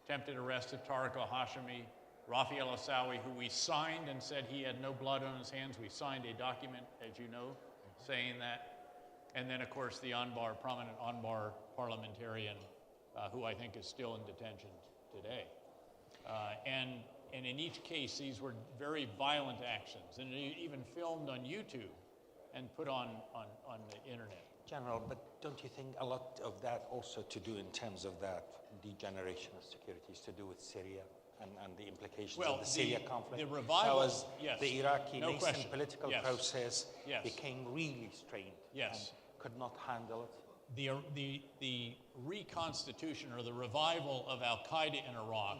Speaker 2: attempted arrest of Tariq al-Hashimi, Rafi al-Asawi, who we signed and said he had no blood on his hands. We signed a document, as you know, saying that. And then, of course, the prominent Anbar parliamentarian, who I think is still in detention today. And in each case, these were very violent actions, and even filmed on YouTube and put on the internet.
Speaker 1: General, but don't you think a lot of that also to do in terms of that degeneration of security is to do with Syria and the implications of the Syria conflict?
Speaker 2: The revival,
Speaker 1: How as
Speaker 2: yes,
Speaker 1: the Iraqi
Speaker 2: no
Speaker 1: nascent
Speaker 2: question.
Speaker 1: political
Speaker 2: Yes.
Speaker 1: process
Speaker 2: Yes.
Speaker 1: became really strained
Speaker 2: Yes.
Speaker 1: and could not handle it?
Speaker 2: The reconstitution or the revival of al-Qaeda in Iraq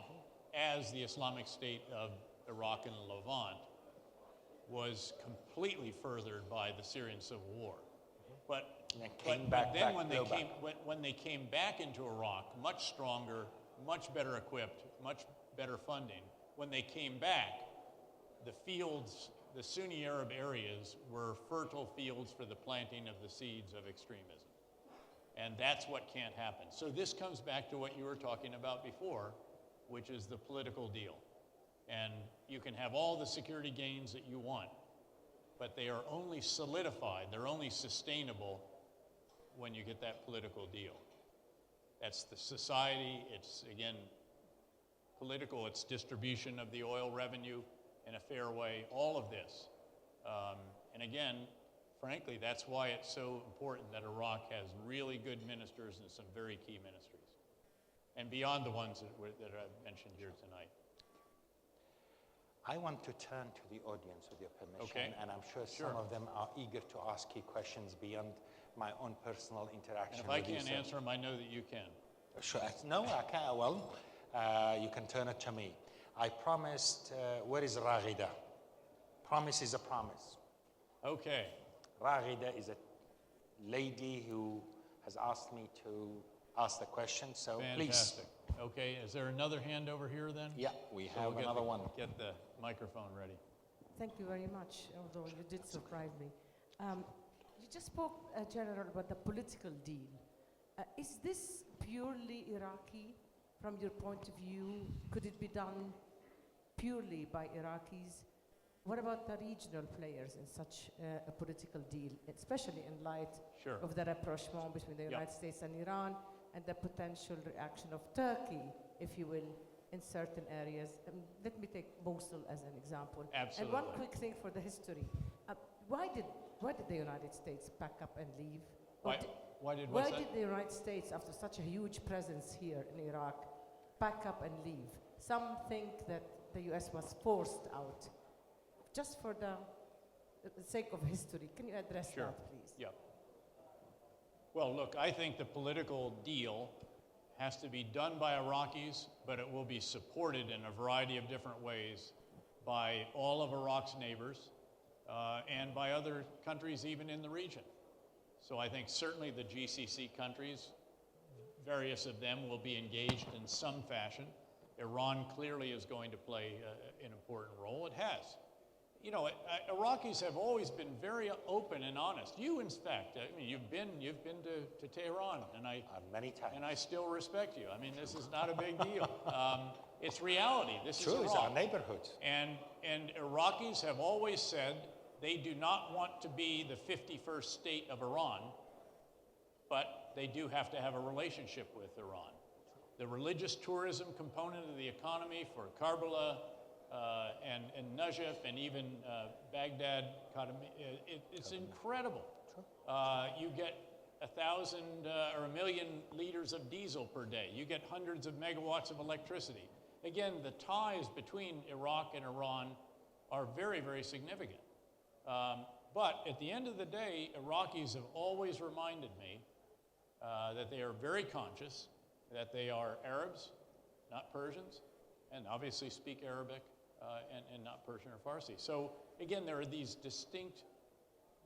Speaker 2: as the Islamic State of Iraq and Levant was completely furthered by the Syrian civil war. But then when they came back into Iraq, much stronger, much better equipped, much better funding, when they came back, the fields, the Sunni Arab areas were fertile fields for the planting of the seeds of extremism. And that's what can't happen. So this comes back to what you were talking about before, which is the political deal. And you can have all the security gains that you want, but they are only solidified, they're only sustainable when you get that political deal. That's the society, it's, again, political, it's distribution of the oil revenue in a fair way, all of this. And again, frankly, that's why it's so important that Iraq has really good ministers and some very key ministries, and beyond the ones that I've mentioned here tonight.
Speaker 1: I want to turn to the audience with your permission,
Speaker 2: Okay.
Speaker 1: and I'm sure some of them are eager to ask you questions beyond my own personal interaction
Speaker 2: And if I
Speaker 1: with you,
Speaker 2: can't
Speaker 1: sir.
Speaker 2: answer them, I know that you can.
Speaker 1: Sure. No, I can't. Well, you can turn it to me. I promised, where is Raghida? Promise is a promise.
Speaker 2: Okay.
Speaker 1: Raghida is a lady who has asked me to ask the question, so
Speaker 2: Fantastic. Okay, is there another hand over here then?
Speaker 1: please. Yeah, we
Speaker 2: So
Speaker 1: have
Speaker 2: we'll
Speaker 1: another one.
Speaker 2: Get the microphone ready.
Speaker 3: Thank you very much, although you did surprise me. You just spoke, General, about the political deal. Is this purely Iraqi from your point of view? Could it be done purely by Iraqis? What about the regional players in such a political deal, especially in light
Speaker 2: Sure.
Speaker 3: of the rapprochement between the United States and Iran and the potential reaction of Turkey, if you will, in certain areas? Let me take Mosul as an example.
Speaker 2: Absolutely.
Speaker 3: And one quick thing for the history. Why did why did the United States pack up and leave?
Speaker 2: Why did
Speaker 3: Why
Speaker 2: what's that?
Speaker 3: did the United States, after such a huge presence here in Iraq, pack up and leave? Some think that the US was forced out. Just for the sake of history, can you address
Speaker 2: Sure.
Speaker 3: that, please?
Speaker 2: Yeah. Well, look, I think the political deal has to be done by Iraqis, but it will be supported in a variety of different ways by all of Iraq's neighbors and by other countries even in the region. So I think certainly the GCC countries, various of them will be engaged in some fashion. Iran clearly is going to play an important role. It has. You know, Iraqis have always been very open and honest. You, in fact, I mean, you've been to Tehran, and
Speaker 1: Many times.
Speaker 2: and I still respect you. I mean, this is not a big deal. It's reality. This
Speaker 1: True,
Speaker 2: is
Speaker 1: it's our
Speaker 2: Iraq.
Speaker 1: neighborhood.
Speaker 2: And Iraqis have always said they do not want to be the 51st state of Iran, but they do have to have a relationship with Iran. The religious tourism component of the economy for Karbala and Najaf and even Baghdad, it's incredible. You get 1,000 or 1 million liters of diesel per day. You get hundreds of megawatts of electricity. Again, the ties between Iraq and Iran are very, very significant. But at the end of the day, Iraqis have always reminded me that they are very conscious that they are Arabs, not Persians, and obviously speak Arabic and not Persian or Farsi. So again, there are these distinct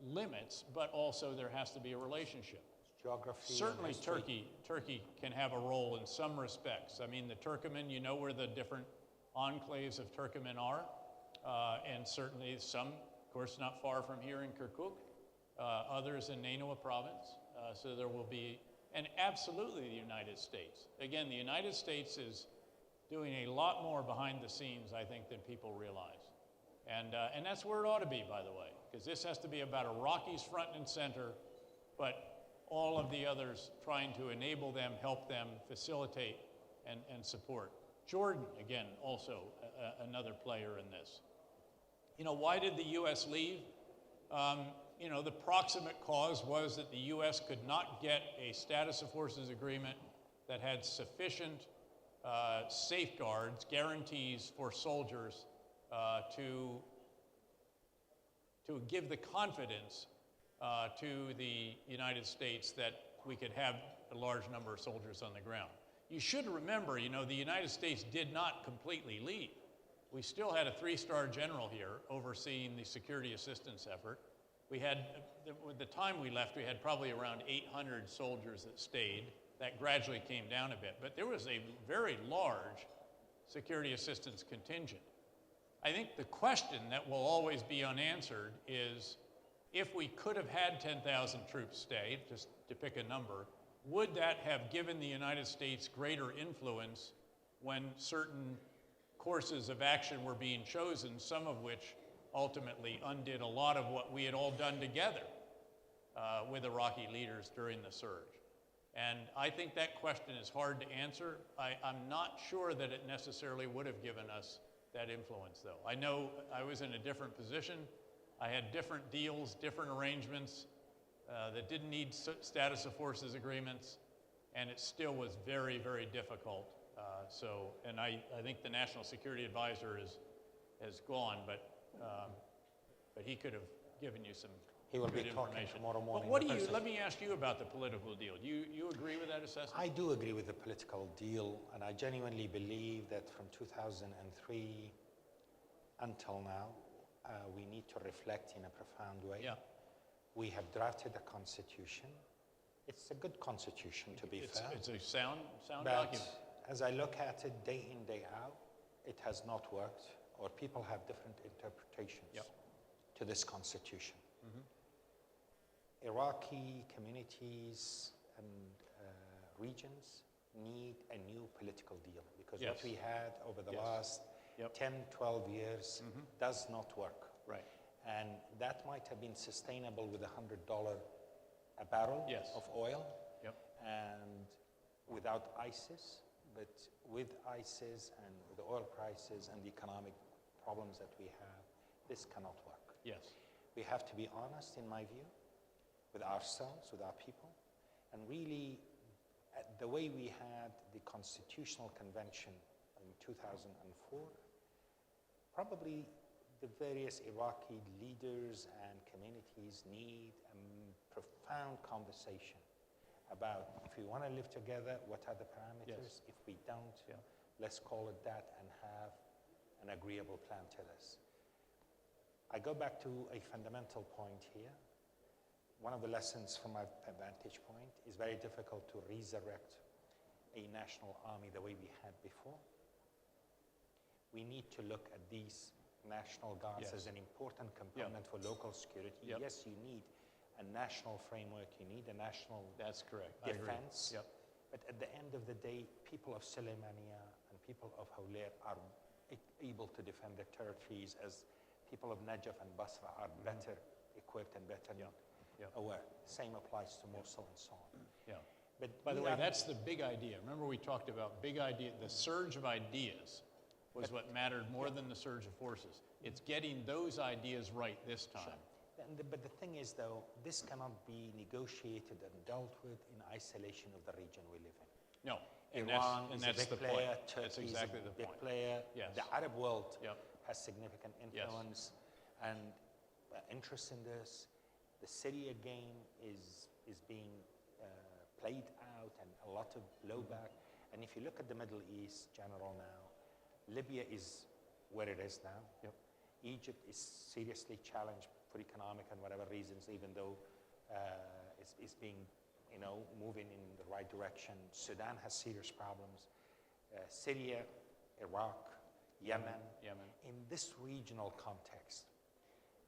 Speaker 2: limits, but also there has to be a relationship.
Speaker 1: Geography.
Speaker 2: Certainly
Speaker 1: and history.
Speaker 2: Turkey can have a role in some respects. I mean, the Turkoman, you know where the different enclaves of Turkoman are, and certainly some, of course, not far from here in Kirkuk, others in Nainawa province. So there will be, and absolutely the United States. Again, the United States is doing a lot more behind the scenes, I think, than people realize. And that's where it ought to be, by the way, because this has to be about Iraqis front and center, but all of the others trying to enable them, help them, facilitate, and support. Jordan, again, also another player in this. You know, why did the U.S. leave? You know, the proximate cause was that the U.S. could not get a status of forces agreement that had sufficient safeguards, guarantees for soldiers to give the confidence to the United States that we could have a large number of soldiers on the ground. You should remember, you know, the United States did not completely leave. We still had a 3-star general here overseeing the security assistance effort. We had, at the time we left, we had probably around 800 soldiers that stayed. That gradually came down a bit, but there was a very large security assistance contingent. I think the question that will always be unanswered is, if we could have had 10,000 troops stay, just to pick a number, would that have given the United States greater influence when certain courses of action were being chosen, some of which ultimately undid a lot of what we had all done together with Iraqi leaders during the surge? And I think that question is hard to answer. I'm not sure that it necessarily would have given us that influence, though. I know I was in a different position. I had different deals, different arrangements that didn't need status of forces agreements, and it still was very, very difficult. And I think the National Security Advisor has gone, but he could have given you some
Speaker 1: He will be
Speaker 2: good
Speaker 1: talking
Speaker 2: information.
Speaker 1: tomorrow morning.
Speaker 2: But what do
Speaker 1: in
Speaker 2: you,
Speaker 1: person.
Speaker 2: let me ask you about the political deal. You agree with that assessment?
Speaker 1: I do agree with the political deal, and I genuinely believe that from 2003 until now, we need to reflect in a profound way.
Speaker 2: Yeah.
Speaker 1: We have drafted a constitution. It's a good constitution, to be fair.
Speaker 2: It's a sound
Speaker 1: But
Speaker 2: document.
Speaker 1: as I look at it day in, day out, it has not worked, or people have different interpretations
Speaker 2: Yep.
Speaker 1: to this constitution. Iraqi communities and regions need a new political deal, because
Speaker 2: Yes.
Speaker 1: what we had over the
Speaker 2: Yes.
Speaker 1: last
Speaker 2: Yep.
Speaker 1: 10, 12 years does not work.
Speaker 2: Right.
Speaker 1: And that might have been sustainable with $100 a barrel
Speaker 2: Yes.
Speaker 1: of oil,
Speaker 2: Yep.
Speaker 1: and without ISIS. But with ISIS and with the oil prices and the economic problems that we have, this cannot work.
Speaker 2: Yes.
Speaker 1: We have to be honest, in my view, with ourselves, with our people, and really, the way we had the Constitutional Convention in 2004, probably the various Iraqi leaders and communities need a profound conversation about, if we want to live together, what are the parameters?
Speaker 2: Yes.
Speaker 1: If we don't, let's call it that and have an agreeable plan to this. I go back to a fundamental point here. One of the lessons from my vantage point is very difficult to resurrect a national army the way we had before. We need to look at these national guards as an important component for local security. Yes, you need a national framework, you need a national
Speaker 2: That's correct.
Speaker 1: defense.
Speaker 2: I agree.
Speaker 1: But at the end of the day, people of Sulaimania and people of Hawler are able to defend their territories, as people of Najaf and Basra are better equipped and better aware. Same applies to Mosul and so on. But
Speaker 2: by the way, that's the big idea. Remember, we talked about big idea. The surge of ideas was what mattered more than the surge of forces. It's getting those ideas right this time.
Speaker 1: Sure. But the thing is, though, this cannot be negotiated and dealt with in isolation of the region we live in.
Speaker 2: No, and
Speaker 1: Iran is
Speaker 2: that's
Speaker 1: a big
Speaker 2: the
Speaker 1: player,
Speaker 2: point.
Speaker 1: Turkey
Speaker 2: That's exactly
Speaker 1: is a
Speaker 2: the
Speaker 1: big
Speaker 2: point.
Speaker 1: player,
Speaker 2: Yes.
Speaker 1: the Arab world has significant influence and interest in this. The Syria game is being played out, and a lot of blowback. And if you look at the Middle East, General, now, Libya is where it is now. Egypt is seriously challenged for economic and whatever reasons, even though it's being, moving in the right direction. Sudan has serious problems. Syria, Iraq, Yemen. In this regional context,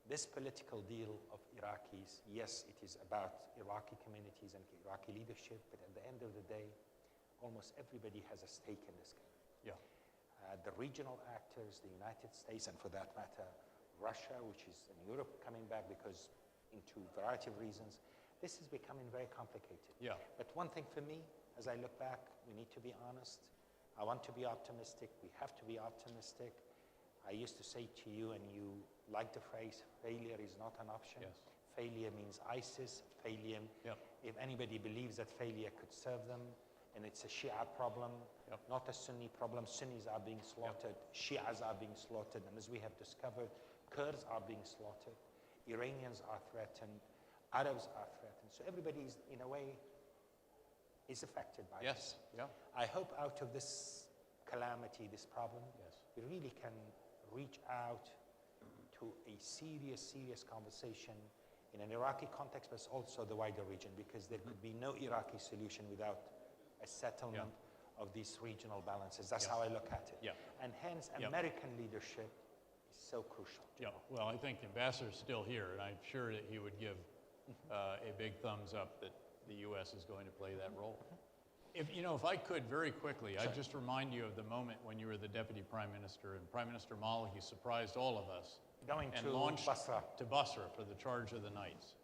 Speaker 1: this political deal of Iraqis, yes, it is about Iraqi communities and Iraqi leadership, but at the end of the day, almost everybody has a stake in this game. The regional actors, the United States, and for that matter, Russia, which is in Europe coming back because into a variety of reasons, this is becoming very complicated. But one thing for me, as I look back, we need to be honest. I want to be optimistic. We have to be optimistic. I used to say to you, and you like the phrase, failure is not an option. Failure means ISIS. Failure, if anybody believes that failure could serve them, and it's a Shia problem, not a Sunni problem. Sunnis are being slaughtered, Shias are being slaughtered, and as we have discovered, Kurds are being slaughtered, Iranians are threatened, Arabs are threatened. So everybody is, in a way, is affected by this. I hope out of this calamity, this problem, we really can reach out to a serious conversation in an Iraqi context, but also the wider region, because there could be no Iraqi solution without a settlement of these regional balances. That's how I look at it. And hence, American leadership is so crucial.
Speaker 2: Well, I think Ambassador's still here, and I'm sure that he would give a big thumbs up that the U.S. is going to play that role. If I could very quickly, I'd just remind you of the moment when you were the Deputy Prime Minister, and Prime Minister Maliki surprised all of us
Speaker 1: going
Speaker 2: and
Speaker 1: to
Speaker 2: launched
Speaker 1: Basra.
Speaker 2: to Basra for the Charge of the Knights.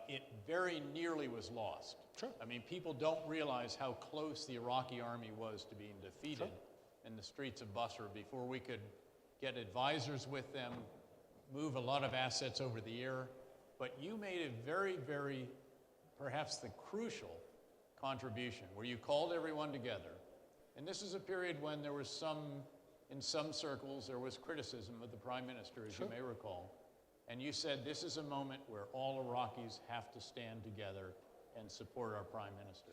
Speaker 2: It very nearly was lost. I mean, people don't realize how close the Iraqi army was to being defeated in the streets of Basra before we could get advisors with them, move a lot of assets over the air. But you made a very, perhaps the crucial contribution where you called everyone together. And this is a period when there was in some circles, there was criticism of the Prime Minister, as you may recall. And you said, this is a moment where all Iraqis have to stand together and support our Prime Minister.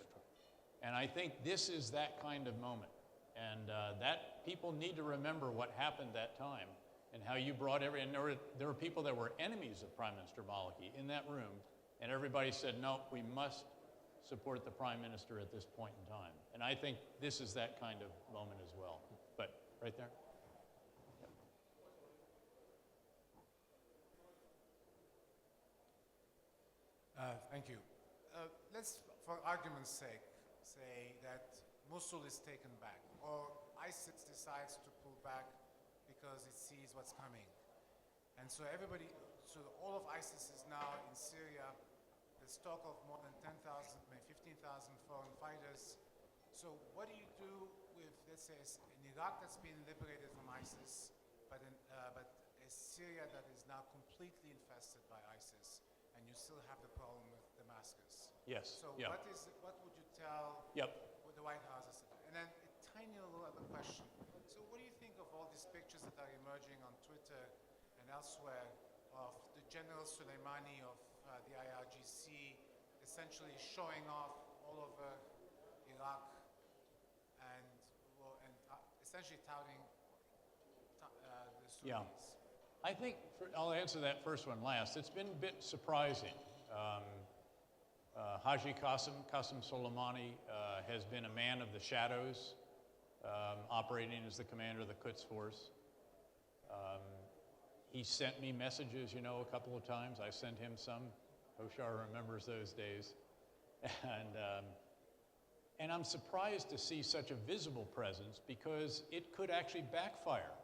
Speaker 2: And I think this is that kind of moment. And that people need to remember what happened that time and how you brought and there were people that were enemies of Prime Minister Maliki in that room, and everybody said, no, we must support the Prime Minister at this point in time. And I think this is that kind of moment as well. But right there.
Speaker 4: Thank you. Let's, for argument's sake, say that Mosul is taken back, or ISIS decides to pull back because it sees what's coming. And so all of ISIS is now in Syria, the stock of more than 10,000, maybe 15,000 foreign fighters. So what do you do with, let's say, in Iraq that's been liberated from ISIS, but a Syria that is now completely infested by ISIS, and you still have the problem with Damascus.
Speaker 2: Yes.
Speaker 4: So
Speaker 2: yeah.
Speaker 4: what would you tell
Speaker 2: Yep.
Speaker 4: what the White House is? And then a tiny little other question. So what do you think of all these pictures that are emerging on Twitter and elsewhere of the General Sulaimani of the IRGC essentially showing off all over Iraq and, essentially touting the Sunnis?
Speaker 2: Yeah. I think, I'll answer that first one last. It's been a bit surprising. Haji Qasem Soleimani has been a man of the shadows, operating as the commander of the Quds Force. He sent me messages, you know, a couple of times. I sent him some. Hoshar remembers those days. And I'm surprised to see such a visible presence because it could actually backfire.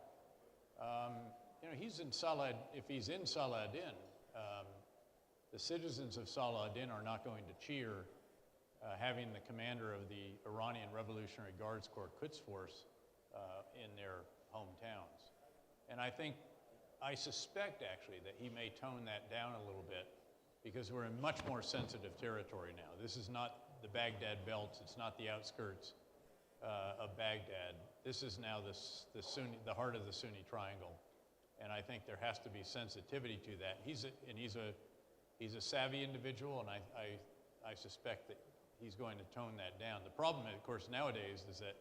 Speaker 2: You know, if he's in Saladin, the citizens of Saladin are not going to cheer having the commander of the Iranian Revolutionary Guards Corps Quds Force in their hometowns. And I suspect actually that he may tone that down a little bit because we're in much more sensitive territory now. This is not the Baghdad belts, it's not the outskirts of Baghdad. This is now the heart of the Sunni triangle. And I think there has to be sensitivity to that. He's a savvy individual, and I suspect that he's going to tone that down. The problem, of course, nowadays is that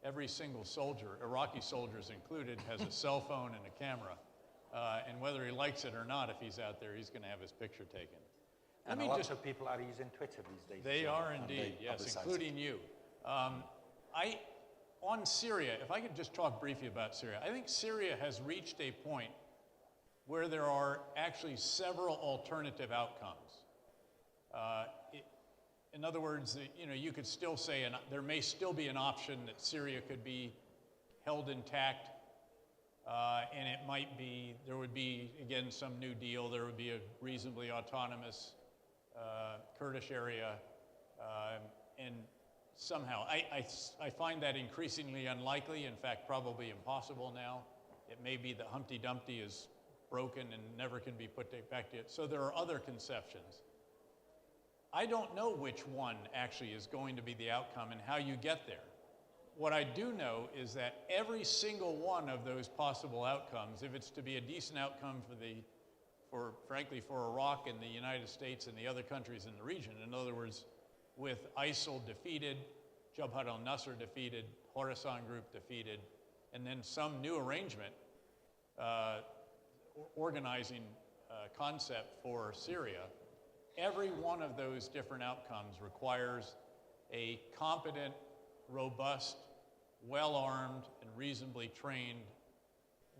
Speaker 2: every single soldier, Iraqi soldiers included, has a cell phone and a camera. And whether he likes it or not, if he's out there, he's going to have his picture taken.
Speaker 1: And a lot of people are using Twitter these days.
Speaker 2: They are indeed, yes, including you. On Syria, if I could just talk briefly about Syria, I think Syria has reached a point where there are actually several alternative outcomes. In other words, you know, you could still say, and there may still be an option that Syria could be held intact, and it might be, there would be, again, some new deal, there would be a reasonably autonomous Kurdish area, and somehow, I find that increasingly unlikely, in fact, probably impossible now. It may be that Humpty Dumpty is broken and never can be put back to it. So there are other conceptions. I don't know which one actually is going to be the outcome and how you get there. What I do know is that every single one of those possible outcomes, if it's to be a decent outcome frankly, for Iraq and the United States and the other countries in the region, in other words, with ISIL defeated, Jabhat al-Nusra defeated, Khorasan group defeated, and then some new arrangement, organizing concept for Syria, every one of those different outcomes requires a competent, robust, well-armed, and reasonably trained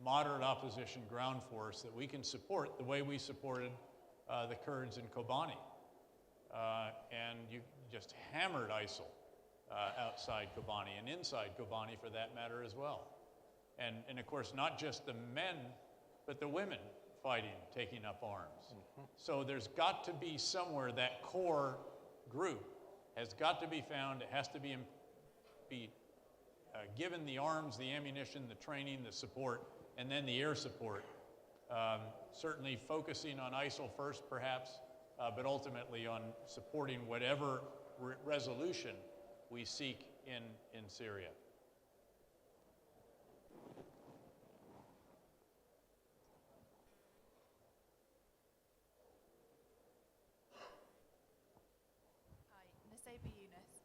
Speaker 2: moderate opposition ground force that we can support the way we supported the Kurds in Kobani. And you just hammered ISIL outside Kobani and inside Kobani for that matter as well. And of course, not just the men, but the women fighting, taking up arms. Mm-hmm. So there's got to be somewhere that core group has got to be found. It has to be given the arms, the ammunition, the training, the support, and then the air support. Certainly focusing on ISIL first, perhaps, but ultimately on supporting whatever resolution we seek in Syria.
Speaker 5: Hi, Nusayba Yunus.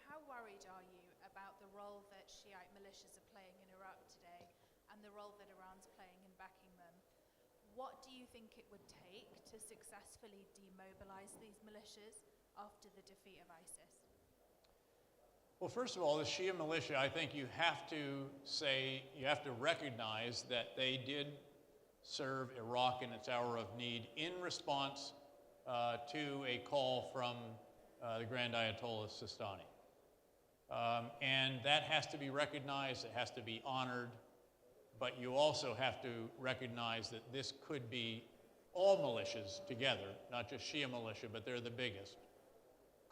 Speaker 5: How worried are you about the role that Shiite militias are playing in Iraq today and the role that Iran's playing in backing them? What do you think it would take to successfully demobilize these militias after the defeat of ISIS?
Speaker 2: Well, first of all, the Shia militia, I think you have to recognize that they did serve Iraq in its hour of need in response to a call from the Grand Ayatollah Sistani. And that has to be recognized, it has to be honored, but you also have to recognize that this could be all militias together, not just Shia militia, but they're the biggest,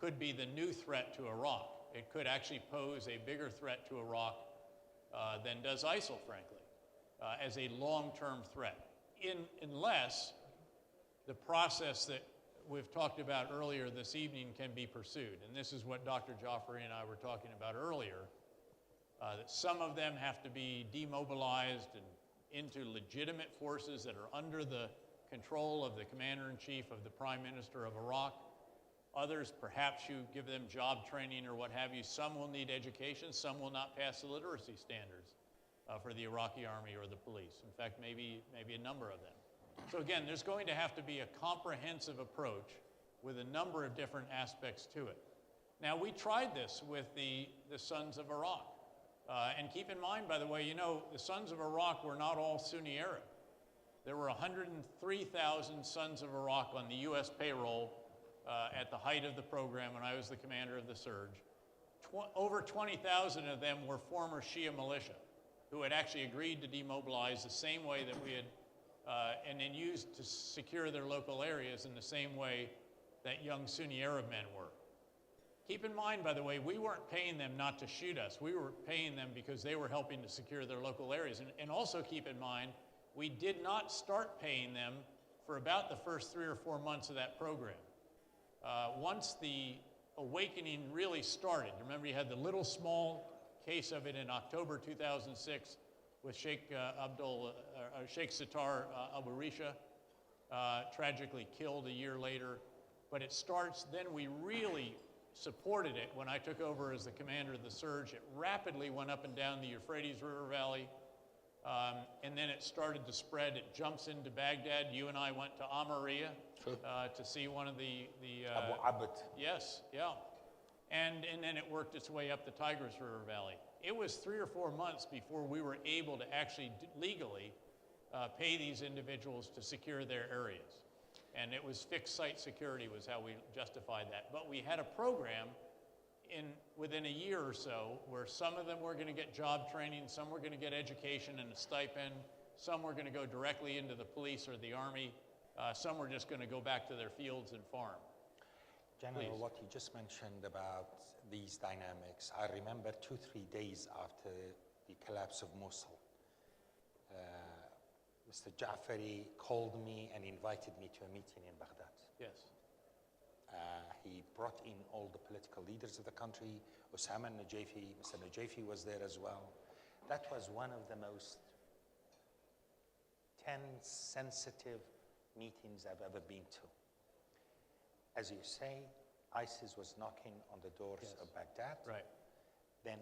Speaker 2: could be the new threat to Iraq. It could actually pose a bigger threat to Iraq than does ISIL, frankly. as a long-term threat, unless the process that we've talked about earlier this evening can be pursued. And this is what Dr. Jaffari and I were talking about earlier, that some of them have to be demobilized and into legitimate forces that are under the control of the commander-in-chief of the prime minister of Iraq. Others, perhaps you give them job training or what have you. Some will need education. Some will not pass the literacy standards for the Iraqi army or the police. In fact, maybe a number of them. So again, there's going to have to be a comprehensive approach with a number of different aspects to it. Now, we tried this with the Sons of Iraq. And keep in mind, by the way, you know, the Sons of Iraq were not all Sunni Arab. There were 103,000 Sons of Iraq on the U.S. payroll at the height of the program when I was the commander of the surge. Over 20,000 of them were former Shia militia who had actually agreed to demobilize the same way that we had, and then used to secure their local areas in the same way that young Sunni Arab men were. Keep in mind, by the way, we weren't paying them not to shoot us. We were paying them because they were helping to secure their local areas. And also keep in mind, we did not start paying them for about the first 3 or 4 months of that program. Once the awakening really started, remember you had the little small case of it in October 2006 with Sheikh Sitar Abu Risha, tragically killed a year later. But it starts, then we really supported it when I took over as the commander of the surge. It rapidly went up and down the Euphrates River Valley, and then it started to spread. It jumps into Baghdad. You and I went to Amaria to see one of the
Speaker 1: Abu Abd.
Speaker 2: Yes, yeah. And then it worked its way up the Tigris River Valley. It was 3 or 4 months before we were able to actually legally pay these individuals to secure their areas. And it was fixed site security was how we justified that. But we had a program within a year or so where some of them were going to get job training, some were going to get education and a stipend, some were going to go directly into the police or the army, some were just going to go back to their fields and farm.
Speaker 1: General,
Speaker 2: Please.
Speaker 1: what you just mentioned about these dynamics, I remember 2-3 days after the collapse of Mosul. Mr. Jaffari called me and invited me to a meeting in Baghdad.
Speaker 2: Yes.
Speaker 1: He brought in all the political leaders of the country. Osama Najafi, Mr. Najafi was there as well. That was one of the most tense, sensitive meetings I've ever been to. As you say, ISIS was knocking on the doors of Baghdad.
Speaker 2: Right.
Speaker 1: Then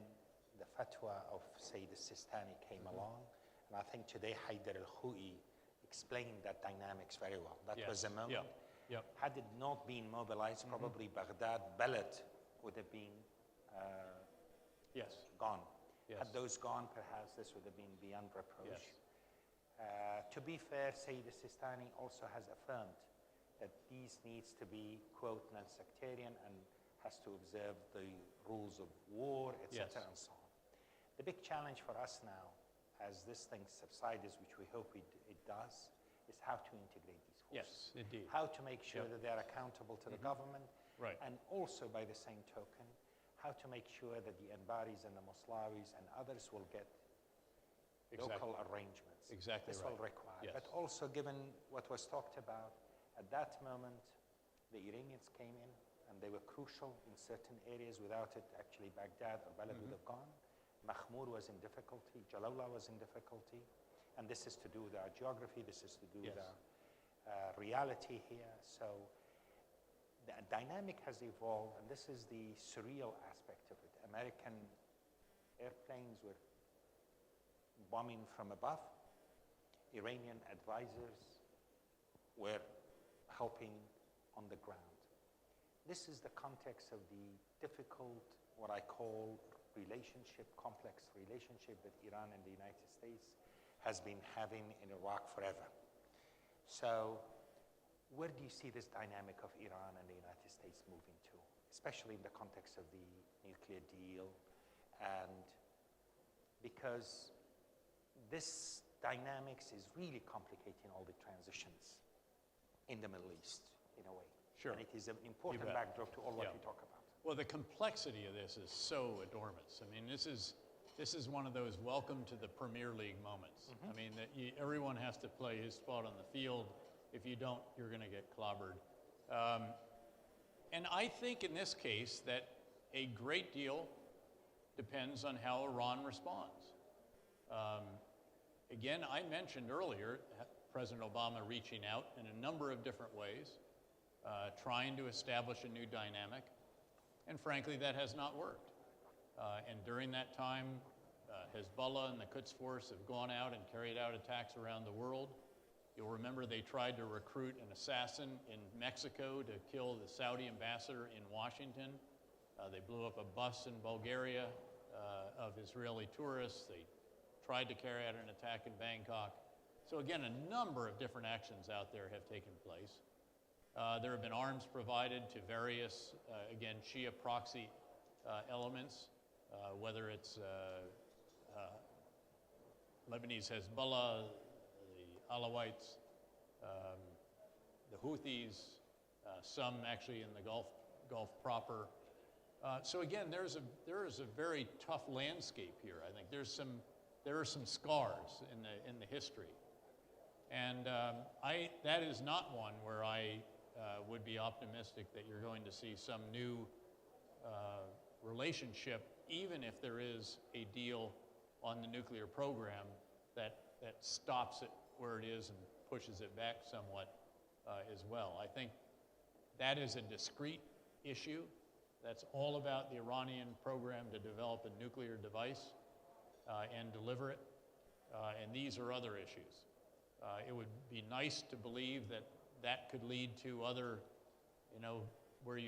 Speaker 1: the fatwa of Sayyid al-Sistani came along. And I think today Haider al-Khou'i explained that dynamics very well. That was a moment.
Speaker 2: Yep.
Speaker 1: Had it not been mobilized, probably Baghdad, Balad would have been gone.
Speaker 2: Yes.
Speaker 1: Had those gone, perhaps this would have been beyond reproach.
Speaker 2: Yes.
Speaker 1: To be fair, Sayyid al-Sistani also has affirmed that these needs to be, quote, non-sectarian and has to observe the rules of war, etc. and so on. The big challenge for us now, as this thing subsides, which we hope it does, is how to integrate these forces.
Speaker 2: Yes, indeed.
Speaker 1: How to make sure that they're accountable to the government.
Speaker 2: Right.
Speaker 1: And also, by the same token, how to make sure that the Anbaris and the Moslawis and others will get local arrangements.
Speaker 2: Exactly
Speaker 1: This
Speaker 2: right.
Speaker 1: will require.
Speaker 2: Yes.
Speaker 1: But also, given what was talked about, at that moment, the Iranians came in and they were crucial in certain areas. Without it, actually, Baghdad or Balad would have gone. Mahmoud was in difficulty, Jalallah was in difficulty, and this is to do with our geography, this is to do with our reality here. So the dynamic has evolved, and this is the surreal aspect of it. American airplanes were bombing from above. Iranian advisors were helping on the ground. This is the context of the difficult, what I call complex relationship that Iran and the United States has been having in Iraq forever. So where do you see this dynamic of Iran and the United States moving to, especially in the context of the nuclear deal? And because this dynamics is really complicating all the transitions in the Middle East, in a way.
Speaker 2: Sure.
Speaker 1: And it is an important backdrop to all what we talk about.
Speaker 2: Well, the complexity of this is so enormous. I mean, this is this is one of those welcome to the Premier League moments. I mean, that everyone has to play his spot on the field. If you don't, you're going to get clobbered. And I think in this case that a great deal depends on how Iran responds. Again, I mentioned earlier President Obama reaching out in a number of different ways, trying to establish a new dynamic, and frankly, that has not worked. And during that time, Hezbollah and the Quds Force have gone out and carried out attacks around the world. You'll remember they tried to recruit an assassin in Mexico to kill the Saudi ambassador in Washington. They blew up a bus in Bulgaria of Israeli tourists. They tried to carry out an attack in Bangkok. So again, a number of different actions out there have taken place. There have been arms provided to various, again, Shia proxy elements, whether it's Lebanese Hezbollah, the Alawites, the Houthis, some actually in the Gulf proper. So again, there is a very tough landscape here. I think there are some scars in the history, and that is not one where I would be optimistic that you're going to see some new relationship, even if there is a deal on the nuclear program that stops it where it is and pushes it back somewhat as well. I think that is a discrete issue. That's all about the Iranian program to develop a nuclear device and deliver it. And these are other issues. It would be nice to believe that could lead to other, where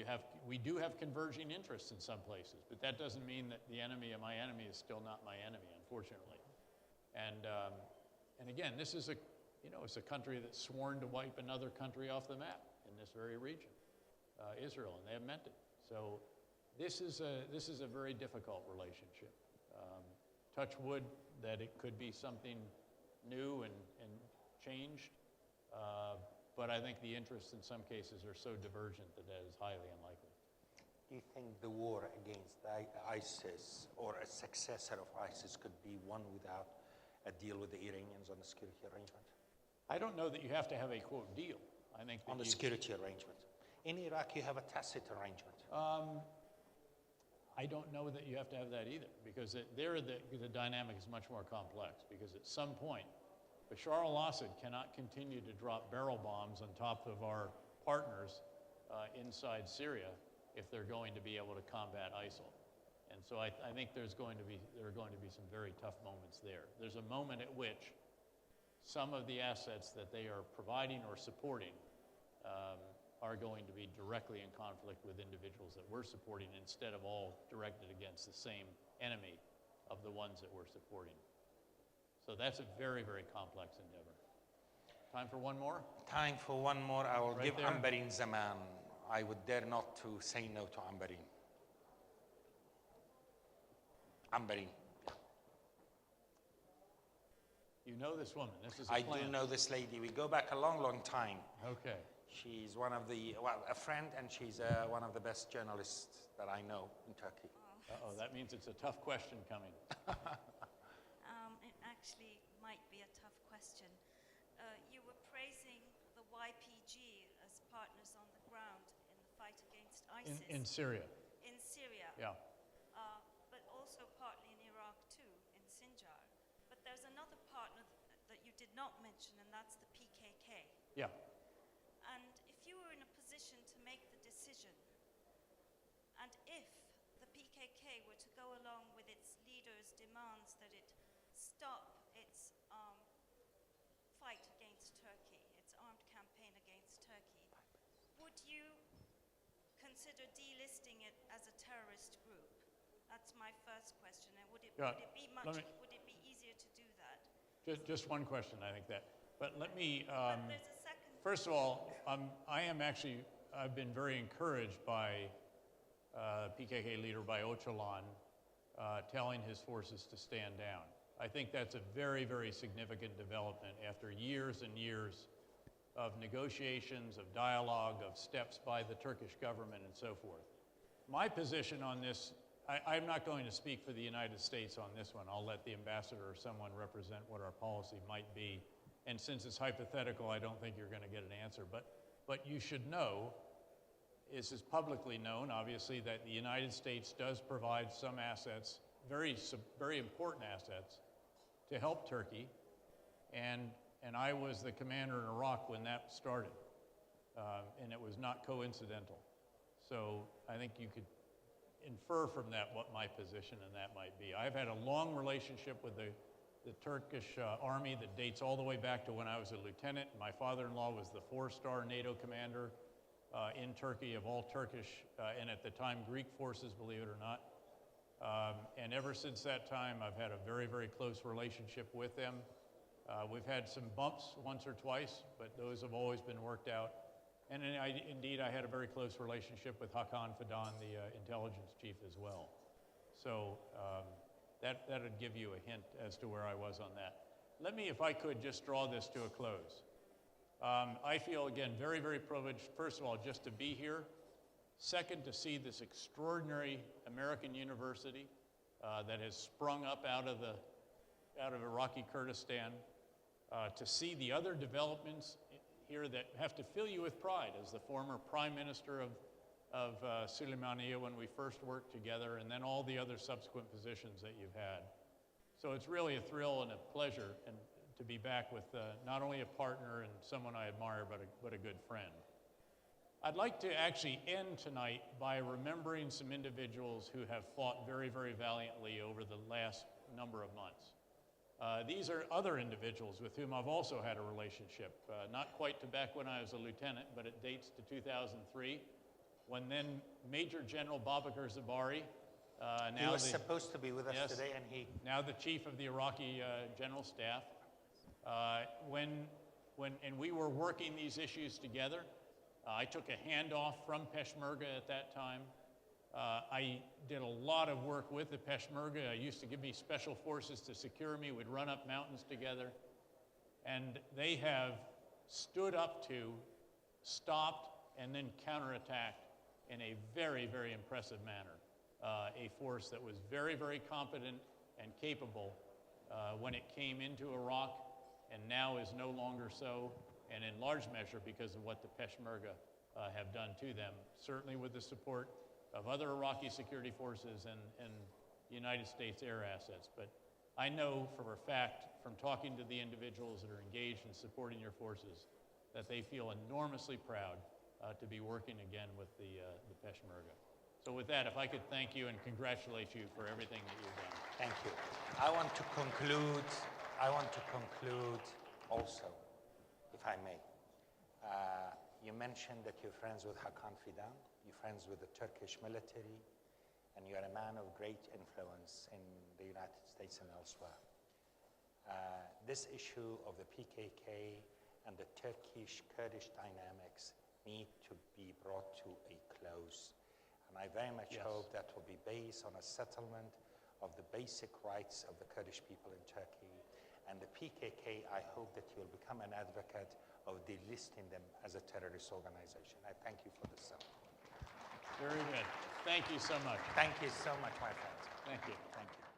Speaker 2: we do have converging interests in some places, but that doesn't mean that the enemy of my enemy is still not my enemy, unfortunately. And again, this is it's a country that's sworn to wipe another country off the map in this very region, Israel, and they have meant it. So this is a very difficult relationship. Touch wood that it could be something new and changed, but I think the interests in some cases are so divergent that is highly unlikely.
Speaker 1: Do you think the war against ISIS or a successor of ISIS could be won without a deal with the Iranians on the security arrangement?
Speaker 2: I don't know that you have to have a, quote, deal. I think that
Speaker 1: on the security arrangement. In Iraq, you have a tacit arrangement.
Speaker 2: I don't know that you have to have that either, because the dynamic is much more complex, because at some point, Bashar al-Assad cannot continue to drop barrel bombs on top of our partners inside Syria if they're going to be able to combat ISIL. And so I think there are going to be some very tough moments there. There's a moment at which some of the assets that they are providing or supporting are going to be directly in conflict with individuals that we're supporting, instead of all directed against the same enemy of the ones that we're supporting. So that's a very, very complex endeavor. Time for one more?
Speaker 1: Time for one more. I will
Speaker 2: Right
Speaker 1: give
Speaker 2: there.
Speaker 1: Ambarin Zaman. I would dare not to say no to Ambarin. Ambarin.
Speaker 2: You know this woman. This is a
Speaker 1: I
Speaker 2: plant.
Speaker 1: do know this lady. We go back a long, long time.
Speaker 2: Okay.
Speaker 1: She's one of a friend, and she's one of the best journalists that I know in Turkey.
Speaker 2: Uh-oh, that means it's a tough question coming.
Speaker 6: It actually might be a tough question. You were praising the YPG as partners on the ground in the fight against ISIS.
Speaker 2: In Syria.
Speaker 6: In Syria.
Speaker 2: Yeah.
Speaker 6: But also partly in Iraq too, in Sinjar. But there's another partner that you did not mention, and that's the PKK.
Speaker 2: Yeah.
Speaker 6: And if you were in a position to make the decision, and if the PKK were to go along with its leaders' demands that it stop its fight against Turkey, its armed campaign against Turkey, would you consider delisting it as a terrorist group? That's my first question. And would it be easier to do that?
Speaker 2: Just one question, I think that. But let me,
Speaker 6: But there's a second.
Speaker 2: first of all, I've been very encouraged by PKK leader by Öcalan telling his forces to stand down. I think that's a very, very significant development after years and years of negotiations, of dialogue, of steps by the Turkish government and so forth. My position on this I'm not going to speak for the United States on this one. I'll let the ambassador or someone represent what our policy might be. And since it's hypothetical, I don't think you're going to get an answer. But you should know, this is publicly known, obviously, that the United States does provide some assets, very important assets, to help Turkey. And I was the commander in Iraq when that started. And it was not coincidental. So I think you could infer from that what my position in that might be. I've had a long relationship with the Turkish army that dates all the way back to when I was a lieutenant. My father-in-law was the 4-star NATO commander in Turkey of all Turkish and at the time Greek forces, believe it or not. And ever since that time, I've had a very, very close relationship with them. We've had some bumps once or twice, but those have always been worked out. And indeed, I had a very close relationship with Hakan Fidan, the intelligence chief, as well. So that would give you a hint as to where I was on that. Let me, if I could, just draw this to a close. I feel, again, very, very privileged, first of all, just to be here. Second, to see this extraordinary American university that has sprung up out of Iraqi Kurdistan. To see the other developments here that have to fill you with pride as the former prime minister of Sulaimani when we first worked together, and then all the other subsequent positions that you've had. So it's really a thrill and a pleasure and to be back with not only a partner and someone I admire, but a good friend. I'd like to actually end tonight by remembering some individuals who have fought very, very valiantly over the last number of months. These are other individuals with whom I've also had a relationship, not quite to back when I was a lieutenant, but it dates to 2003, when then Major General Babakar Zabari,
Speaker 1: he was supposed to be with us today, and
Speaker 2: now the chief of the Iraqi General Staff, and we were working these issues together. I took a handoff from Peshmerga at that time. I did a lot of work with the Peshmerga. Used to give me special forces to secure me. We'd run up mountains together. And they have stood up to, stopped, and then counterattacked in a very, very impressive manner. A force that was very, very competent and capable when it came into Iraq, and now is no longer so, and in large measure because of what the Peshmerga have done to them, certainly with the support of other Iraqi security forces and United States air assets. But I know for a fact from talking to the individuals that are engaged in supporting your forces that they feel enormously proud to be working again with the Peshmerga. So with that, if I could thank you and congratulate you for everything that you've done.
Speaker 1: Thank you. I want to conclude also, if I may. You mentioned that you're friends with Hakan Fidan. You're friends with the Turkish military, and you're a man of great influence in the United States and elsewhere. This issue of the PKK and the Turkish-Kurdish dynamics need to be brought to a close. And I very much hope that will be based on a settlement of the basic rights of the Kurdish people in Turkey. And the PKK, I hope that you'll become an advocate of delisting them as a terrorist organization. I thank you for this.
Speaker 2: Very good. Thank you so much.
Speaker 1: Thank you so much, my friends.
Speaker 2: Thank you.
Speaker 1: Thank you.